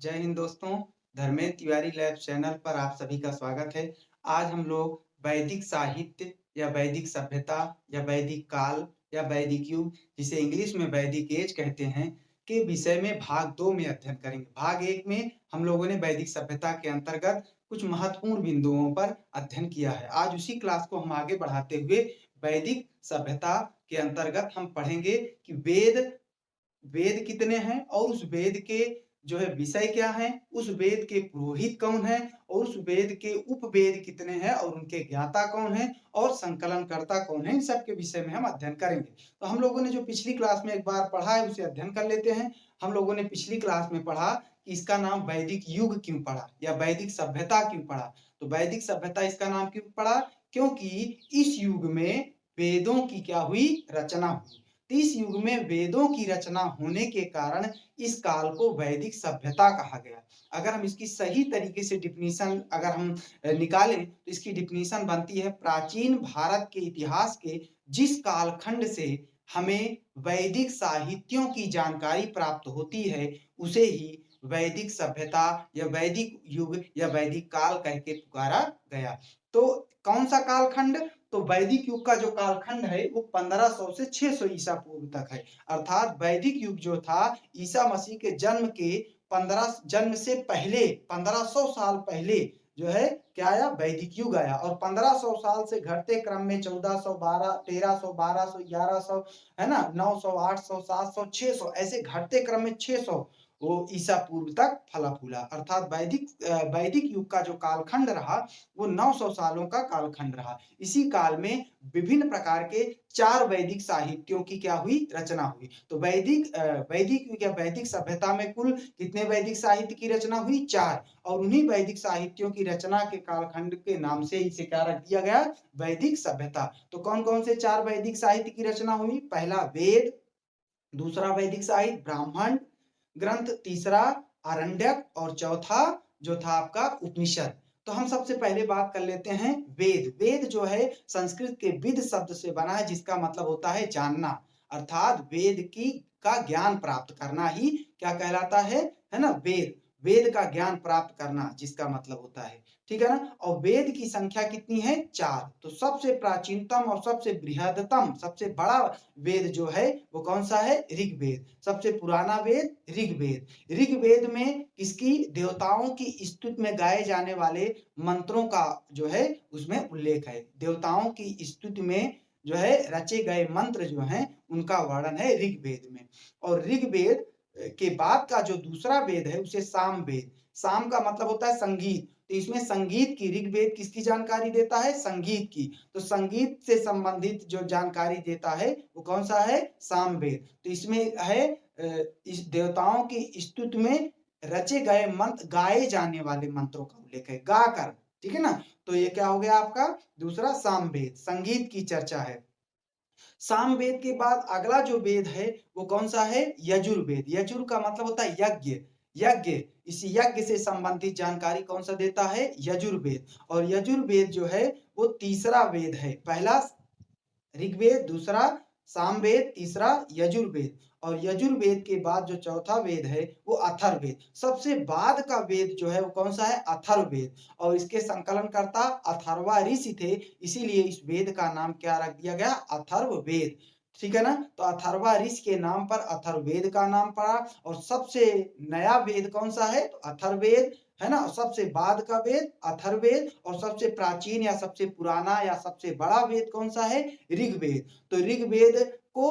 जय हिंद दोस्तों। Dharmendra Tiwari lab channel पर आप सभी का स्वागत है। आज हम लोग वैदिक साहित्य या वैदिक सभ्यता या वैदिक काल या वैदिक युग, जिसे इंग्लिश में वैदिक एज कहते हैं, के विषय में भाग 2 में अध्ययन करेंगे। भाग 1 में हम लोगों ने वैदिक सभ्यता के अंतर्गत कुछ महत्वपूर्ण बिंदुओं पर अध्ययन किया है। आज उसी क्लास को हम आगे बढ़ाते हुए वैदिक सभ्यता के अंतर्गत हम पढ़ेंगे कि वेद वेद कितने हैं और उस वेद के जो है विषय क्या है, उस वेद के पुरोहित कौन है और उस वेद के उपवेद कितने हैं और उनके ज्ञाता कौन है और संकलनकर्ता कौन है, इन सब के विषय में हम अध्ययन करेंगे। तो हम लोगों ने जो पिछली क्लास में एक बार पढ़ा है उसे अध्ययन कर लेते हैं। हम लोगों ने पिछली क्लास में पढ़ा कि इसका नाम वैदिक युग क्यों पड़ा या वैदिक सभ्यता क्यों पड़ा। तो वैदिक सभ्यता इसका नाम क्यों पड़ा, क्योंकि इस युग में वेदों की क्या हुई, रचना हुई। इस युग में वेदों की रचना होने के कारण इस काल को वैदिक सभ्यता कहा गया। अगर हम इसकी सही तरीके से डिफिनीशन अगर हम निकालें तो इसकी डिफिनीशन बनती है, प्राचीन भारत के इतिहास के जिस कालखंड से हमें वैदिक साहित्यों की जानकारी प्राप्त होती है उसे ही वैदिक सभ्यता या वैदिक युग या वैदिक काल कह के पुकारा गया। तो कौन सा कालखंड, तो वैदिक युग का जो कालखंड है वो 1500 से 600 ईसा पूर्व तक है। अर्थात वैदिक युग जो था ईसा मसीह के जन्म से पहले 1500 साल पहले जो है क्या आया, वैदिक युग आया। और 1500 साल से घटते क्रम में 1412, 1300, 1200, 1100, है ना, 900, 800, 700, 600 ऐसे घटते क्रम में 600 वो ईसा पूर्व तक फला फूला। अर्थात वैदिक युग का जो कालखंड रहा वो 900 सालों का कालखंड रहा। इसी काल में विभिन्न प्रकार के 4 वैदिक साहित्यों की क्या हुई, रचना हुई। तो वैदिक युग या वैदिक सभ्यता में कुल कितने वैदिक साहित्य की रचना हुई, 4। और उन्हीं वैदिक साहित्यों की रचना के कालखंड के नाम से इसे क्या रख दिया गया, वैदिक सभ्यता। तो कौन कौन से 4 वैदिक साहित्य की रचना हुई, पहला वेद, दूसरा वैदिक साहित्य ब्राह्मण ग्रंथ, तीसरा आरण्यक और चौथा जो था आपका उपनिषद। तो हम सबसे पहले बात कर लेते हैं वेद। वेद जो है संस्कृत के विद शब्द से बना है जिसका मतलब होता है जानना। अर्थात वेद की का ज्ञान प्राप्त करना ही क्या कहलाता है ना, वेद। वेद का ज्ञान प्राप्त करना जिसका मतलब होता है, ठीक है ना। और वेद की संख्या कितनी है, 4। तो सबसे प्राचीनतम और सबसे बृहदतम सबसे बड़ा वेद जो है वो कौन सा है, ऋग्वेद। सबसे पुराना वेद ऋग्वेद। ऋग्वेद में किसकी, देवताओं की स्तुति में गाए जाने वाले मंत्रों का जो है उसमें उल्लेख है। देवताओं की स्तुति में जो है रचे गए मंत्र जो हैं उनका वर्णन है ऋग्वेद में। और ऋग्वेद के बाद का जो दूसरा वेद है उसे सामवेद। साम का मतलब होता है संगीत, तो इसमें संगीत की, ऋग्वेद किसकी जानकारी देता है, संगीत की। तो संगीत से संबंधित जो जानकारी देता है वो कौन सा है, सामवेद। तो इसमें है इस देवताओं की स्तुति में रचे गए मंत्र, गाए जाने वाले मंत्रों का उल्लेख है, गाकर, ठीक है ना। तो ये क्या हो गया आपका दूसरा सामवेद, संगीत की चर्चा है। सामवेद के बाद अगला जो वेद है वो कौन सा है, यजुर्वेद। यजुर का मतलब होता है यज्ञ। यज्ञ, इस यज्ञ से संबंधित जानकारी कौन सा देता है, यजुर्वेद। और यजुर्वेद जो है वो तीसरा वेद है। पहला ऋग्वेद, दूसरा सामवेद, तीसरा यजुर्वेद। और यजुर्वेद के बाद जो चौथा वेद है वो अथर्ववेद। सबसे बाद का वेद जो है वो कौन सा है, अथर्ववेद। और इसके संकलनकर्ता अथर्वा ऋषि थे, इसीलिए इस वेद का नाम क्या रख दिया गया, अथर्ववेद, ठीक है ना। तो अथर्वा ऋषि के नाम पर अथर्ववेद का नाम पड़ा। और सबसे नया वेद कौन सा है, तो अथर्ववेद, है ना। सबसे बाद का वेद अथर्ववेद और सबसे प्राचीन या सबसे पुराना या सबसे बड़ा वेद कौन सा है, ऋग्वेद। तो ऋग्वेद को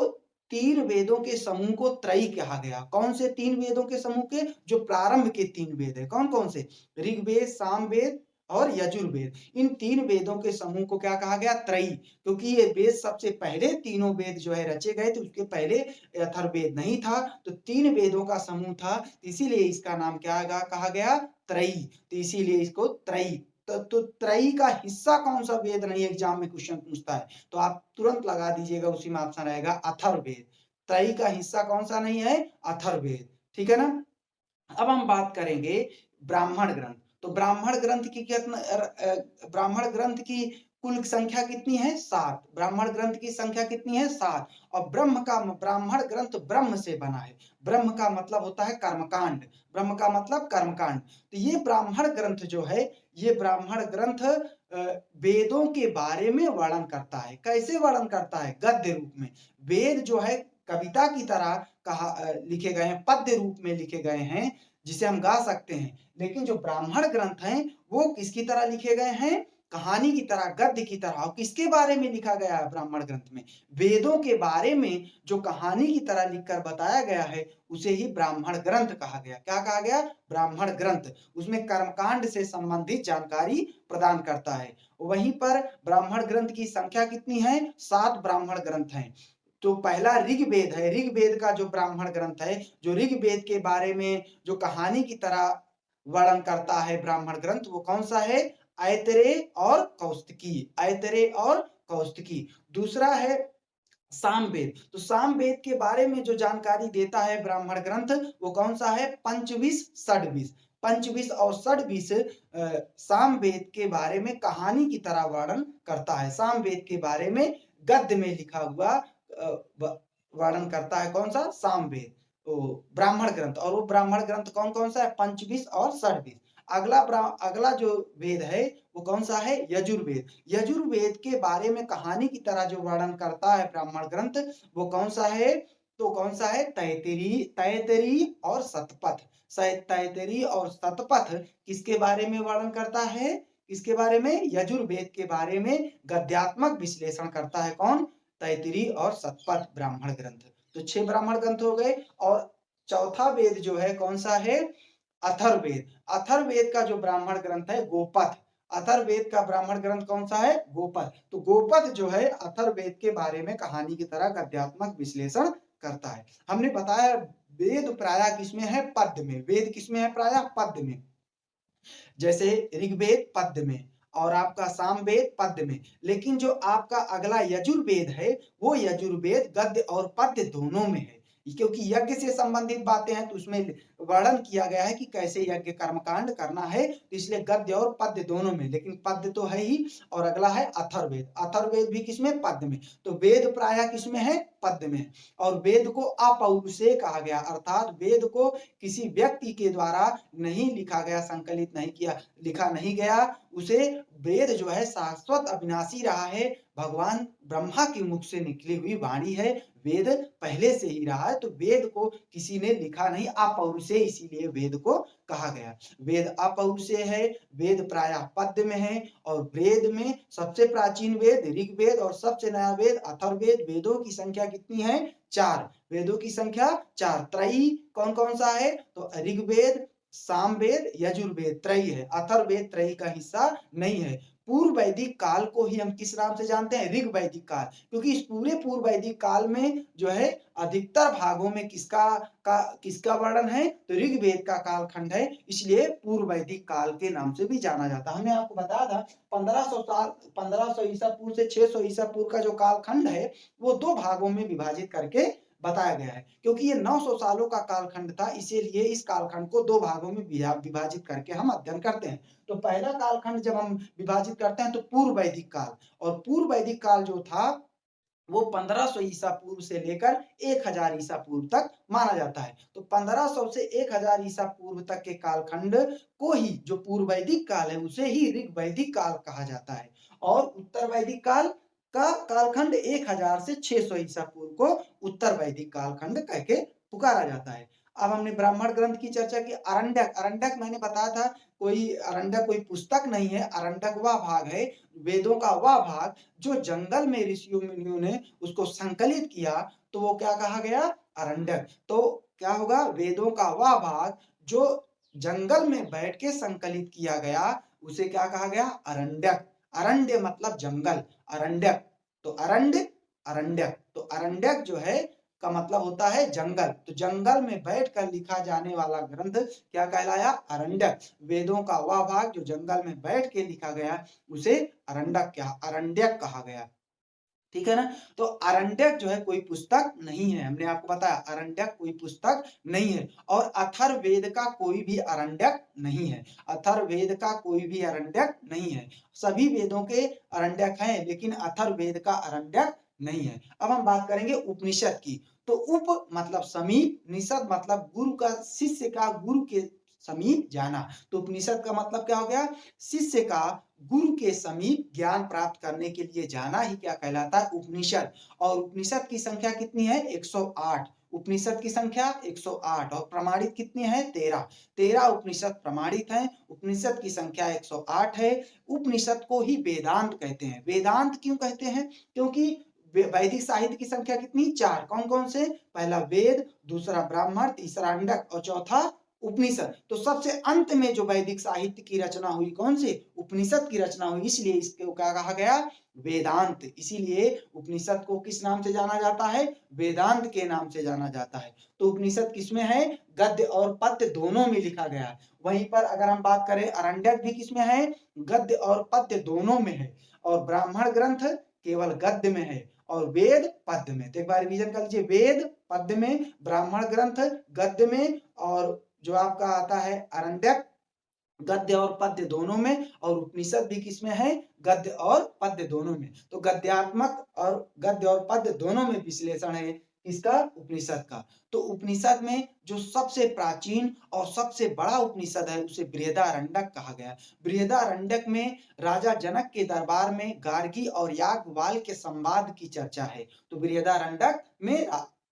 3 वेदों के समूह को त्रयी कहा गया। कौन से 3 वेदों के समूह के, जो प्रारंभ के 3 वेद है, कौन कौन से, ऋग्वेद, सामवेद और यजुर्वेद। इन 3 वेदों के समूह को क्या कहा गया, त्रयी। क्योंकि ये वेद सबसे पहले तीनों वेद जो है रचे गए थे, उसके पहले अथर्ववेद नहीं था, तो 3 वेदों का समूह था, इसीलिए इसका नाम क्या कहा गया, त्रयी। तो इसीलिए इसको त्रयी। तो त्रयी का हिस्सा कौन सा वेद नहीं, एग्जाम में क्वेश्चन पूछता है तो आप तुरंत लगा दीजिएगा, उसी में ऑप्शन रहेगा अथर्ववेद। त्रयी का हिस्सा कौन सा नहीं है, अथर्ववेद, ठीक है ना। अब हम बात करेंगे ब्राह्मण ग्रंथ। तो ब्राह्मण ग्रंथ की कुल संख्या कितनी है 7। ब्राह्मण ग्रंथ की संख्या कितनी है 7। और ब्राह्मण ग्रंथ ब्रह्म से बना है। ब्रह्म का मतलब होता है कर्मकांड। ब्रह्म का मतलब कर्मकांड। तो ये ब्राह्मण ग्रंथ जो है, ये ब्राह्मण ग्रंथ वेदों के बारे में वर्णन करता है। कैसे वर्णन करता है? गद्य रूप में। वेद जो है कविता की तरह लिखे गए हैं, पद्य रूप में लिखे गए हैं, जिसे हम गा सकते हैं। लेकिन जो ब्राह्मण ग्रंथ हैं वो किसकी तरह लिखे गए हैं? कहानी की तरह, गद्य की तरह। और किसके बारे में लिखा गया है ब्राह्मण ग्रंथ में? वेदों के बारे में जो कहानी की तरह लिखकर बताया गया है, उसे ही ब्राह्मण ग्रंथ कहा गया। क्या कहा गया? ब्राह्मण ग्रंथ। उसमें कर्मकांड से संबंधित जानकारी प्रदान करता है। वहीं पर ब्राह्मण ग्रंथ की संख्या कितनी है? 7 ब्राह्मण ग्रंथ हैं। तो पहला ऋग्वेद है। ऋग्वेद का जो ब्राह्मण ग्रंथ है, जो ऋग्वेद के बारे में जो कहानी की तरह वर्णन करता है ब्राह्मण ग्रंथ, वो कौन सा है? ऐतरेय और कौस्तुकी। ऐतरेय और कौस्तुकी। दूसरा है सामवेद। तो सामवेद के बारे में जो जानकारी देता है ब्राह्मण ग्रंथ, वो कौन सा है? पंचविश षड्विश। पंचविश और षड्विश सामवेद के बारे में कहानी की तरह वर्णन करता है। सामवेद के बारे में गद्य में लिखा हुआ वर्णन करता है। कौन सा? सामवेद, तो ब्राह्मण ग्रंथ। और वो ब्राह्मण ग्रंथ कौन कौन सा है? पंचविश और षड्विश। अगला जो वेद है वो कौन सा है? यजुर्वेद। यजुर्वेद के बारे में कहानी की तरह जो वर्णन करता है ब्राह्मण ग्रंथ, वो कौन सा है? तो कौन सा है? तैतरी और शतपथ। तैतरी और शतपथ किसके बारे में वर्णन करता है? किसके बारे में? यजुर्वेद के बारे में गद्यात्मक विश्लेषण करता है। कौन? तैतरी और शतपथ ब्राह्मण ग्रंथ। तो 6 ब्राह्मण ग्रंथ हो गए। और चौथा वेद जो है कौन सा है? अथर्ववेद। अथर्ववेद का जो ब्राह्मण ग्रंथ है गोपथ। अथर्ववेद का ब्राह्मण ग्रंथ कौन सा है? गोपथ। तो गोपथ जो है अथर्ववेद के बारे में कहानी की तरह गद्यात्मक विश्लेषण करता है। हमने बताया वेद प्रायः किसमें है? पद्य में। वेद किसमें है? प्रायः पद्य में। जैसे ऋग्वेद पद्य में और आपका सामवेद पद्य में। लेकिन जो आपका अगला यजुर्वेद है, वो यजुर्वेद गद्य और पद्य दोनों में है। क्योंकि यज्ञ से संबंधित बातें हैं, तो उसमें वर्णन किया गया है कि कैसे यज्ञ कर्मकांड करना है, तो इसलिए गद्य और पद्य दोनों में। लेकिन पद्य तो है ही। और अगला है अथर्ववेद। अथर्ववेद भी किसमें? पद्य में। तो वेद प्रायः किसमें है? पद्य में। और वेद को अपौरुषेय कहा गया, अर्थात वेद को किसी व्यक्ति के द्वारा नहीं लिखा गया, संकलित नहीं किया, लिखा नहीं गया। उसे वेद जो है शाश्वत अविनाशी रहा है, भगवान ब्रह्मा के मुख से निकली हुई वाणी है। वेद पहले से ही रहा है, तो वेद को किसी ने लिखा नहीं, अपौरुषेय, इसीलिए वेद को कहा गया। वेद अपौरुषेय है। वेद प्रायः पद्य में है। और वेद में सबसे प्राचीन वेद ऋग्वेद और सबसे नया वेद अथर्ववेद। वेदों की संख्या कितनी है? 4। वेदों की संख्या 4। त्रयी कौन कौन सा है? तो ऋग्वेद, सामवेद, यजुर्वेद त्रयी है। अथर्ववेद त्रयी का हिस्सा नहीं है। पूर्व वैदिक काल को ही हम किस नाम से जानते हैं? ऋग वैदिक काल। क्योंकि इस पूरे पूर्व वैदिक काल में जो है अधिकतर भागों में किसका वर्णन है? तो ऋग्वेद का कालखंड है, इसलिए पूर्व वैदिक काल के नाम से भी जाना जाता है। हमने आपको बताया था 1500 ईसा पूर्व से 600 ईसा पूर्व का जो कालखंड है, वो 2 भागों में विभाजित करके बताया गया है। क्योंकि ये 900 सालों का कालखंड था, इसीलिए इस कालखंड को 2 भागों में विभाजित करके हम अध्ययन करते हैं। तो पहला कालखंड जब हम विभाजित करते हैं तो पूर्व वैदिक काल। और पूर्व वैदिक काल जो था वो 1500 ईसा पूर्व से लेकर 1000 ईसा पूर्व तक माना जाता है। तो 1500 से 1000 ईसा पूर्व तक के कालखंड को ही, जो पूर्व वैदिक काल है, उसे ही ऋग वैदिक काल कहा जाता है। और उत्तर वैदिक काल का कालखंड 1000 से 600 ईसा पूर्व को उत्तर वैदिक कालखंड कह के पुकारा जाता है। अब हमने ब्राह्मण ग्रंथ की चर्चा की। अरण्यक, अरण्यक मैंने बताया था अरण्यक कोई पुस्तक नहीं है। अरण्यक वह भाग है, वेदों का वह भाग जो जंगल में ऋषियों मुनियों ने उसको संकलित किया, तो वो क्या कहा गया? अरण्यक। तो क्या होगा? वेदों का वह भाग जो जंगल में बैठ के संकलित किया गया, उसे क्या कहा गया? अरण्यक। अरण्य मतलब जंगल, अरण्यक। तो अरण्यक। तो अरण्यक जो है का मतलब होता है जंगल। तो जंगल में बैठकर लिखा जाने वाला ग्रंथ क्या कहलाया? अरण्यक। वेदों का वह भाग जो जंगल में बैठ के लिखा गया, उसे अरण्यक कहा गया। ठीक है ना। तो अरण्यक जो है कोई पुस्तक नहीं है, हमने आपको बताया अरण्यक कोई पुस्तक नहीं है। और अथर्ववेद का कोई भी अरण्यक नहीं है, अथर्ववेद का कोई भी अरण्यक नहीं है। सभी वेदों के अरण्यक हैं लेकिन अथर्ववेद का अरण्यक नहीं है। अब हम बात करेंगे उपनिषद की। तो उप मतलब समीप, निषद मतलब गुरु का, शिष्य का गुरु के समीप जाना। तो उपनिषद का मतलब क्या हो गया, शिष्य का गुरु के समीप ज्ञान प्राप्त करने के लिए जाना ही क्या कहलाता है, उपनिषद। और उपनिषद की संख्या कितनी है, 108। उपनिषद की संख्या 108 और प्रमाणित कितनी है, 13। 13 उपनिषद प्रमाणित हैं। उपनिषद की संख्या 108 है। उपनिषद को ही वेदांत कहते हैं। वेदांत क्यों कहते हैं, क्योंकि वैदिक साहित्य की संख्या कितनी, 4। कौन कौन से, पहला वेद, दूसरा ब्राह्मण, तीसरा अंडक और चौथा उपनिषद। तो सबसे अंत में जो वैदिक साहित्य की रचना हुई, कौन सी, उपनिषद की रचना हुई, इसलिए इसको क्या कहा गया, वेदांत। इसीलिए उपनिषद को किस नाम से जाना जाता है, वेदांत के नाम से जाना जाता है। तो उपनिषद किसमें है, गद्य और पद्य दोनों में लिखा गया है। वहीं पर अगर हम बात करें अरण्यक भी किसमें है, गद्य और पद्य दोनों में है। और ब्राह्मण ग्रंथ केवल गद्य में है और वेद पद्य में। तो एक बार रिवीजन कर लीजिए, वेद पद्य में, ब्राह्मण ग्रंथ गद्य में, और जो आपका आता है अरण्यक गद्य और पद्य दोनों में, और उपनिषद भी किसमें है, गद्य और पद्य दोनों में। तो गद्यात्मक और गद्य और पद्य दोनों में विश्लेषण है इसका, उपनिषद का। तो उपनिषद में जो सबसे प्राचीन और सबसे बड़ा उपनिषद है उसे बृहदारण्यक कहा गया। बृहदारण्यक में राजा जनक के दरबार में गार्गी और याज्ञवल्क्य के संवाद की चर्चा है। तो बृहदारण्यक में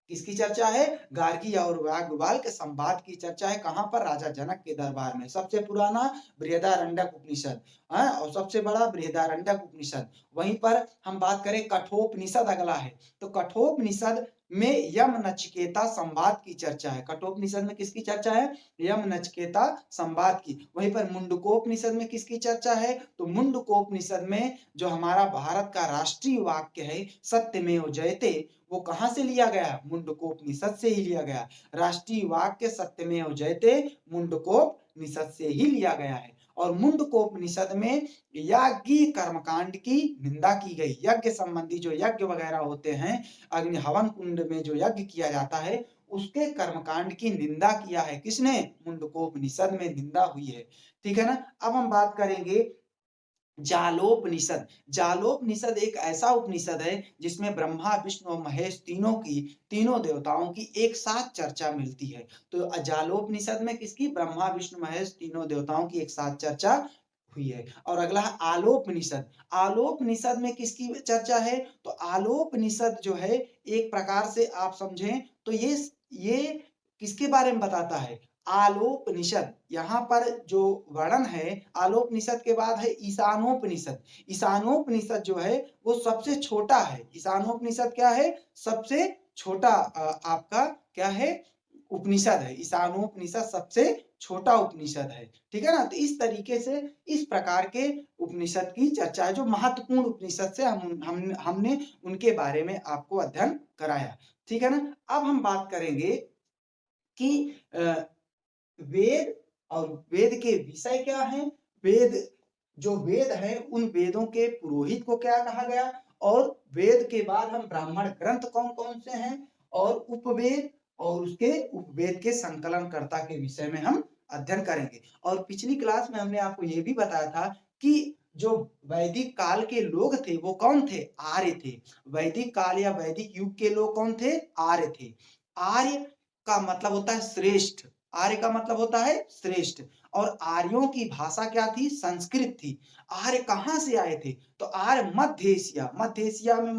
किसकी चर्चा है, गार्गी और याज्ञवल्क्य के संवाद की चर्चा है। कहां पर, राजा जनक के दरबार में। सबसे पुराना बृहदारण्यक उपनिषद और सबसे बड़ा बृहदारण्यक उपनिषद। वहीं पर हम बात करें कठोपनिषद अगला है। तो कठोपनिषद में यम नचिकेता संवाद की चर्चा है। कठोपनिषद में किसकी चर्चा है, यम नचिकेता संवाद की। वहीं पर मुंडकोपनिषद में किसकी चर्चा है, तो मुंडकोपनिषद में जो हमारा भारत का राष्ट्रीय वाक्य है सत्यमेव जयते, वो कहां से लिया गया, मुंडकोपनिषद से ही लिया गया। राष्ट्रीय वाक्य सत्यमेव जयते मुंडकोपनिषद से ही लिया गया है। और मुंडकोपनिषद में याज्ञी कर्मकांड की निंदा की गई। यज्ञ संबंधी जो यज्ञ वगैरह होते हैं, अग्नि हवन कुंड में जो यज्ञ किया जाता है, उसके कर्मकांड की निंदा किया है किसने, मुंडकोपनिषद में निंदा हुई है। ठीक है ना। अब हम बात करेंगे जालोपनिषद। जालोपनिषद एक ऐसा उपनिषद है जिसमें ब्रह्मा विष्णु और महेश तीनों देवताओं की एक साथ चर्चा मिलती है। तो जालोपनिषद में किसकी, ब्रह्मा विष्णु महेश तीनों देवताओं की एक साथ चर्चा हुई है। और अगला है आलोपनिषद। आलोपनिषद में किसकी चर्चा है, तो आलोपनिषद जो है एक प्रकार से आप समझें तो ये किसके बारे में बताता है, आलोपनिषद। यहाँ पर जो वर्णन है आलोपनिषद के बाद है ईशानोपनिषद। ईशानोपनिषद जो है वो सबसे छोटा है। ईशानोपनिषद क्या है, सबसे छोटा आपका क्या है, उपनिषद है। ईशानोपनिषद सबसे छोटा उपनिषद है। ठीक है ना। तो इस तरीके से इस प्रकार के उपनिषद की चर्चा है जो महत्वपूर्ण उपनिषद से हमने उनके बारे में आपको अध्ययन कराया। ठीक है ना। अब हम बात करेंगे कि वेद और वेद के विषय क्या हैं। जो वेद है उन वेदों के पुरोहित को क्या कहा गया, और वेद के बाद हम ब्राह्मण ग्रंथ कौन कौन से हैं, और उपवेद और उसके उपवेद के संकलनकर्ता के विषय में हम अध्ययन करेंगे। और पिछली क्लास में हमने आपको ये भी बताया था कि जो वैदिक काल के लोग थे वो कौन थे, आर्य थे। वैदिक काल या वैदिक युग के लोग कौन थे, आर्य थे। आर्य का मतलब होता है श्रेष्ठ। आर्य का मतलब होता है श्रेष्ठ। और आर्यों की भाषा क्या थी, संस्कृत थी। आर्य कहां से आए थे, तो आर्य मध्य एशिया। मध्य एशिया में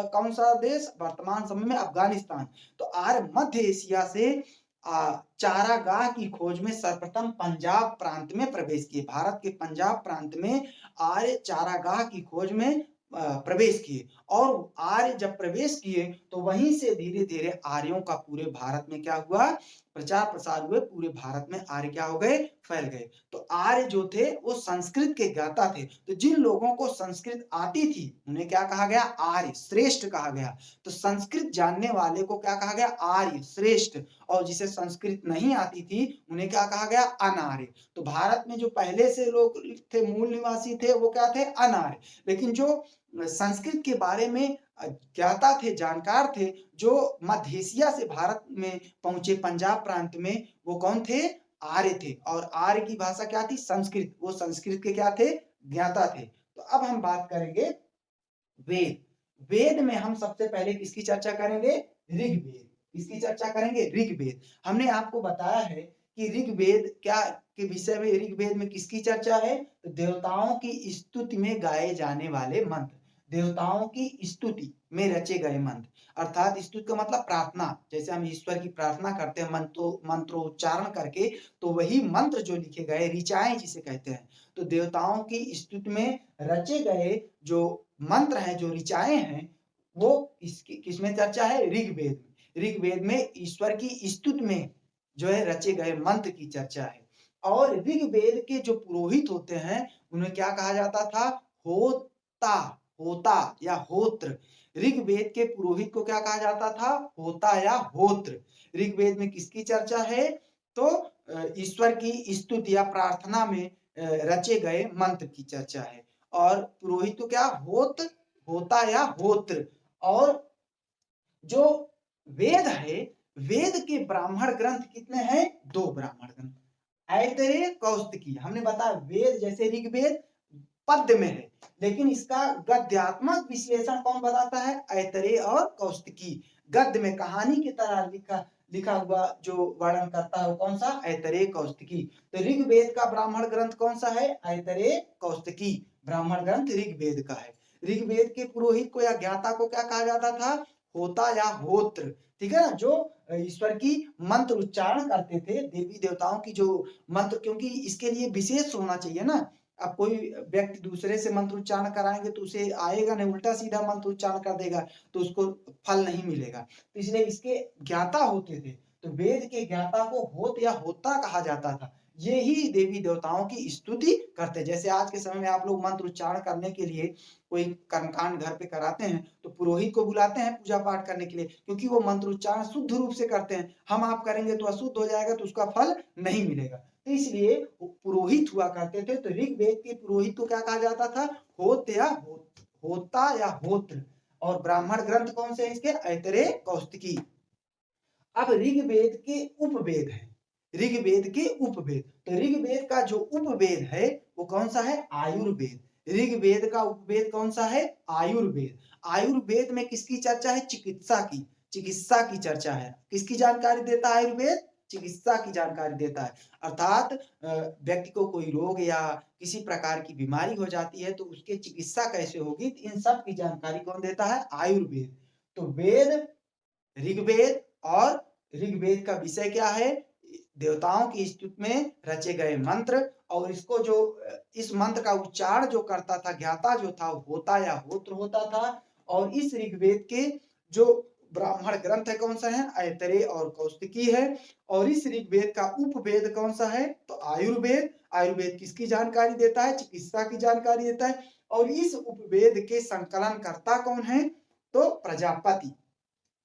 कौन सा देश, वर्तमान समय में अफगानिस्तान। तो आर्य मध्य एशिया से चारागाह की खोज में सर्वप्रथम पंजाब प्रांत में प्रवेश किए। भारत के पंजाब प्रांत में आर्य चारागाह की खोज में प्रवेश किए। और आर्य जब प्रवेश किए तो वहीं से धीरे धीरे आर्यों का पूरे भारत में क्या हुआ, प्रचार प्रसार हुए। पूरे भारत में आर्य क्या हो गए, फैल गए। तो आर्य जो थे वो संस्कृत के ज्ञाता थे। तो जिन लोगों को संस्कृत आती थी उन्हें क्या कहा गया, आर्य श्रेष्ठ कहा गया। तो संस्कृत जानने वाले को क्या कहा गया, आर्य श्रेष्ठ। और जिसे संस्कृत नहीं आती थी उन्हें क्या कहा गया, अनार्य। तो भारत में जो पहले से लोग थे, मूल निवासी थे, वो क्या थे, अनार्य। लेकिन जो संस्कृत के बारे में ज्ञाता थे, जानकार थे, जो मध्य एशिया से भारत में पहुंचे पंजाब प्रांत में, वो कौन थे? आर्य थे। और आर्य की भाषा क्या थी? संस्कृत। वो संस्कृत के क्या थे? ज्ञाता थे। तो अब हम बात करेंगे वेद। वेद में हम सबसे पहले किसकी चर्चा करेंगे? ऋग्वेद। किसकी चर्चा करेंगे? ऋग्वेद। हमने आपको बताया है कि ऋग्वेद क्या के विषय में, ऋग्वेद में किसकी चर्चा है? तो देवताओं की स्तुति में गाए जाने वाले मंत्र, देवताओं की स्तुति में रचे गए मंत्र। अर्थात स्तुति का मतलब प्रार्थना, जैसे हम ईश्वर की प्रार्थना करते हैं मंत्रोच्चारण करके, तो वही मंत्र जो लिखे गए, ऋचाएं जिसे कहते हैं, तो देवताओं की स्तुति में रचे गए जो मंत्र हैं, जो ऋचाएं हैं, वो किसमें चर्चा है? ऋग्वेद में। ऋग्वेद में ईश्वर की स्तुति में जो है रचे गए मंत्र की चर्चा है। और ऋग्वेद के जो पुरोहित होते हैं, उन्हें क्या कहा जाता था? होता, होता या होत्र। ऋग्वेद के पुरोहित को क्या कहा जाता था? होता या होत्र। ऋग्वेद में किसकी चर्चा है? तो ईश्वर की स्तुति या प्रार्थना में रचे गए मंत्र की चर्चा है। और पुरोहित को क्या? होता या होत्र। और जो वेद है, वेद के ब्राह्मण ग्रंथ कितने हैं? 2 ब्राह्मण ग्रंथ, ऐतरेय, कौस्तुकी। हमने बताया वेद जैसे ऋग्वेद पद्य में है, लेकिन इसका गद्यात्मक विश्लेषण कौन बताता है? ऐतरेय और कौस्तुकी। गद्य में कहानी की तरह लिखा हुआ जो वर्णन करता है वो कौन सा? ऐतरेय, कौस्तुकी। तो ऋग्वेद का ब्राह्मण ग्रंथ कौन सा है? ऐतरेय, कौस्तुकी ब्राह्मण ग्रंथ ऋग्वेद का है। ऋग्वेद के पुरोहित को या ज्ञाता को क्या कहा जाता था? होता या होत्र। ठीक है ना, जो ईश्वर की मंत्र उच्चारण करते थे, देवी देवताओं की जो मंत्र, क्योंकि इसके लिए विशेष होना चाहिए ना। अब कोई व्यक्ति दूसरे से मंत्र उच्चारण कराएंगे तो उसे आएगा नहीं, उल्टा सीधा मंत्र उच्चारण कर देगा तो उसको फल नहीं मिलेगा। तो इसलिए इसके ज्ञाता होते थे, तो वेद के ज्ञाता को होत या होता कहा जाता था। ये ही देवी देवताओं की स्तुति करते। जैसे आज के समय में आप लोग मंत्र उच्चारण करने के लिए कोई कर्मकांड घर पे कराते हैं तो पुरोहित को बुलाते हैं पूजा पाठ करने के लिए, क्योंकि वो मंत्र उच्चारण शुद्ध रूप से करते हैं। हम आप करेंगे तो अशुद्ध हो जाएगा, तो उसका फल नहीं मिलेगा। तो इसलिए पुरोहित हुआ करते थे। तो ऋग्वेद के पुरोहित को क्या कहा जाता था? होता या होत्र। और ब्राह्मण ग्रंथ कौन से हैं इसके? ऐतरेय, कौस्तुकी। अब ऋग्वेद के उपवेद है, ऋग्वेद के उपवेद। तो ऋग्वेद का जो उपवेद है वो कौन सा है? आयुर्वेद। ऋग्वेद का उपवेद कौन सा है? आयुर्वेद। आयुर्वेद में किसकी चर्चा है? चिकित्सा की, चिकित्सा की चर्चा है। किसकी जानकारी देता है आयुर्वेद? चिकित्सा की जानकारी देता है। अर्थात व्यक्ति को कोई रोग या किसी प्रकार की बीमारी हो जाती है तो उसकी चिकित्सा कैसे होगी, इन सब की जानकारी कौन देता है? आयुर्वेद। तो वेद, ऋग्वेद, और ऋग्वेद का विषय क्या है? देवताओं की स्तुति में रचे गए मंत्र। और इसको जो इस मंत्र का उच्चारण जो करता था, ज्ञाता जो था, होता या होत्र होता था। और इस ऋग्वेद के जो ब्राह्मण ग्रंथ है कौन सा है? ऐतरेय और कौस्तुकी है। और इस ऋग्वेद का उपवेद कौन सा है? तो आयुर्वेद। आयुर्वेद किसकी जानकारी देता है? चिकित्सा की जानकारी देता है। और इस उपवेद के संकलन करता कौन है? तो प्रजापति,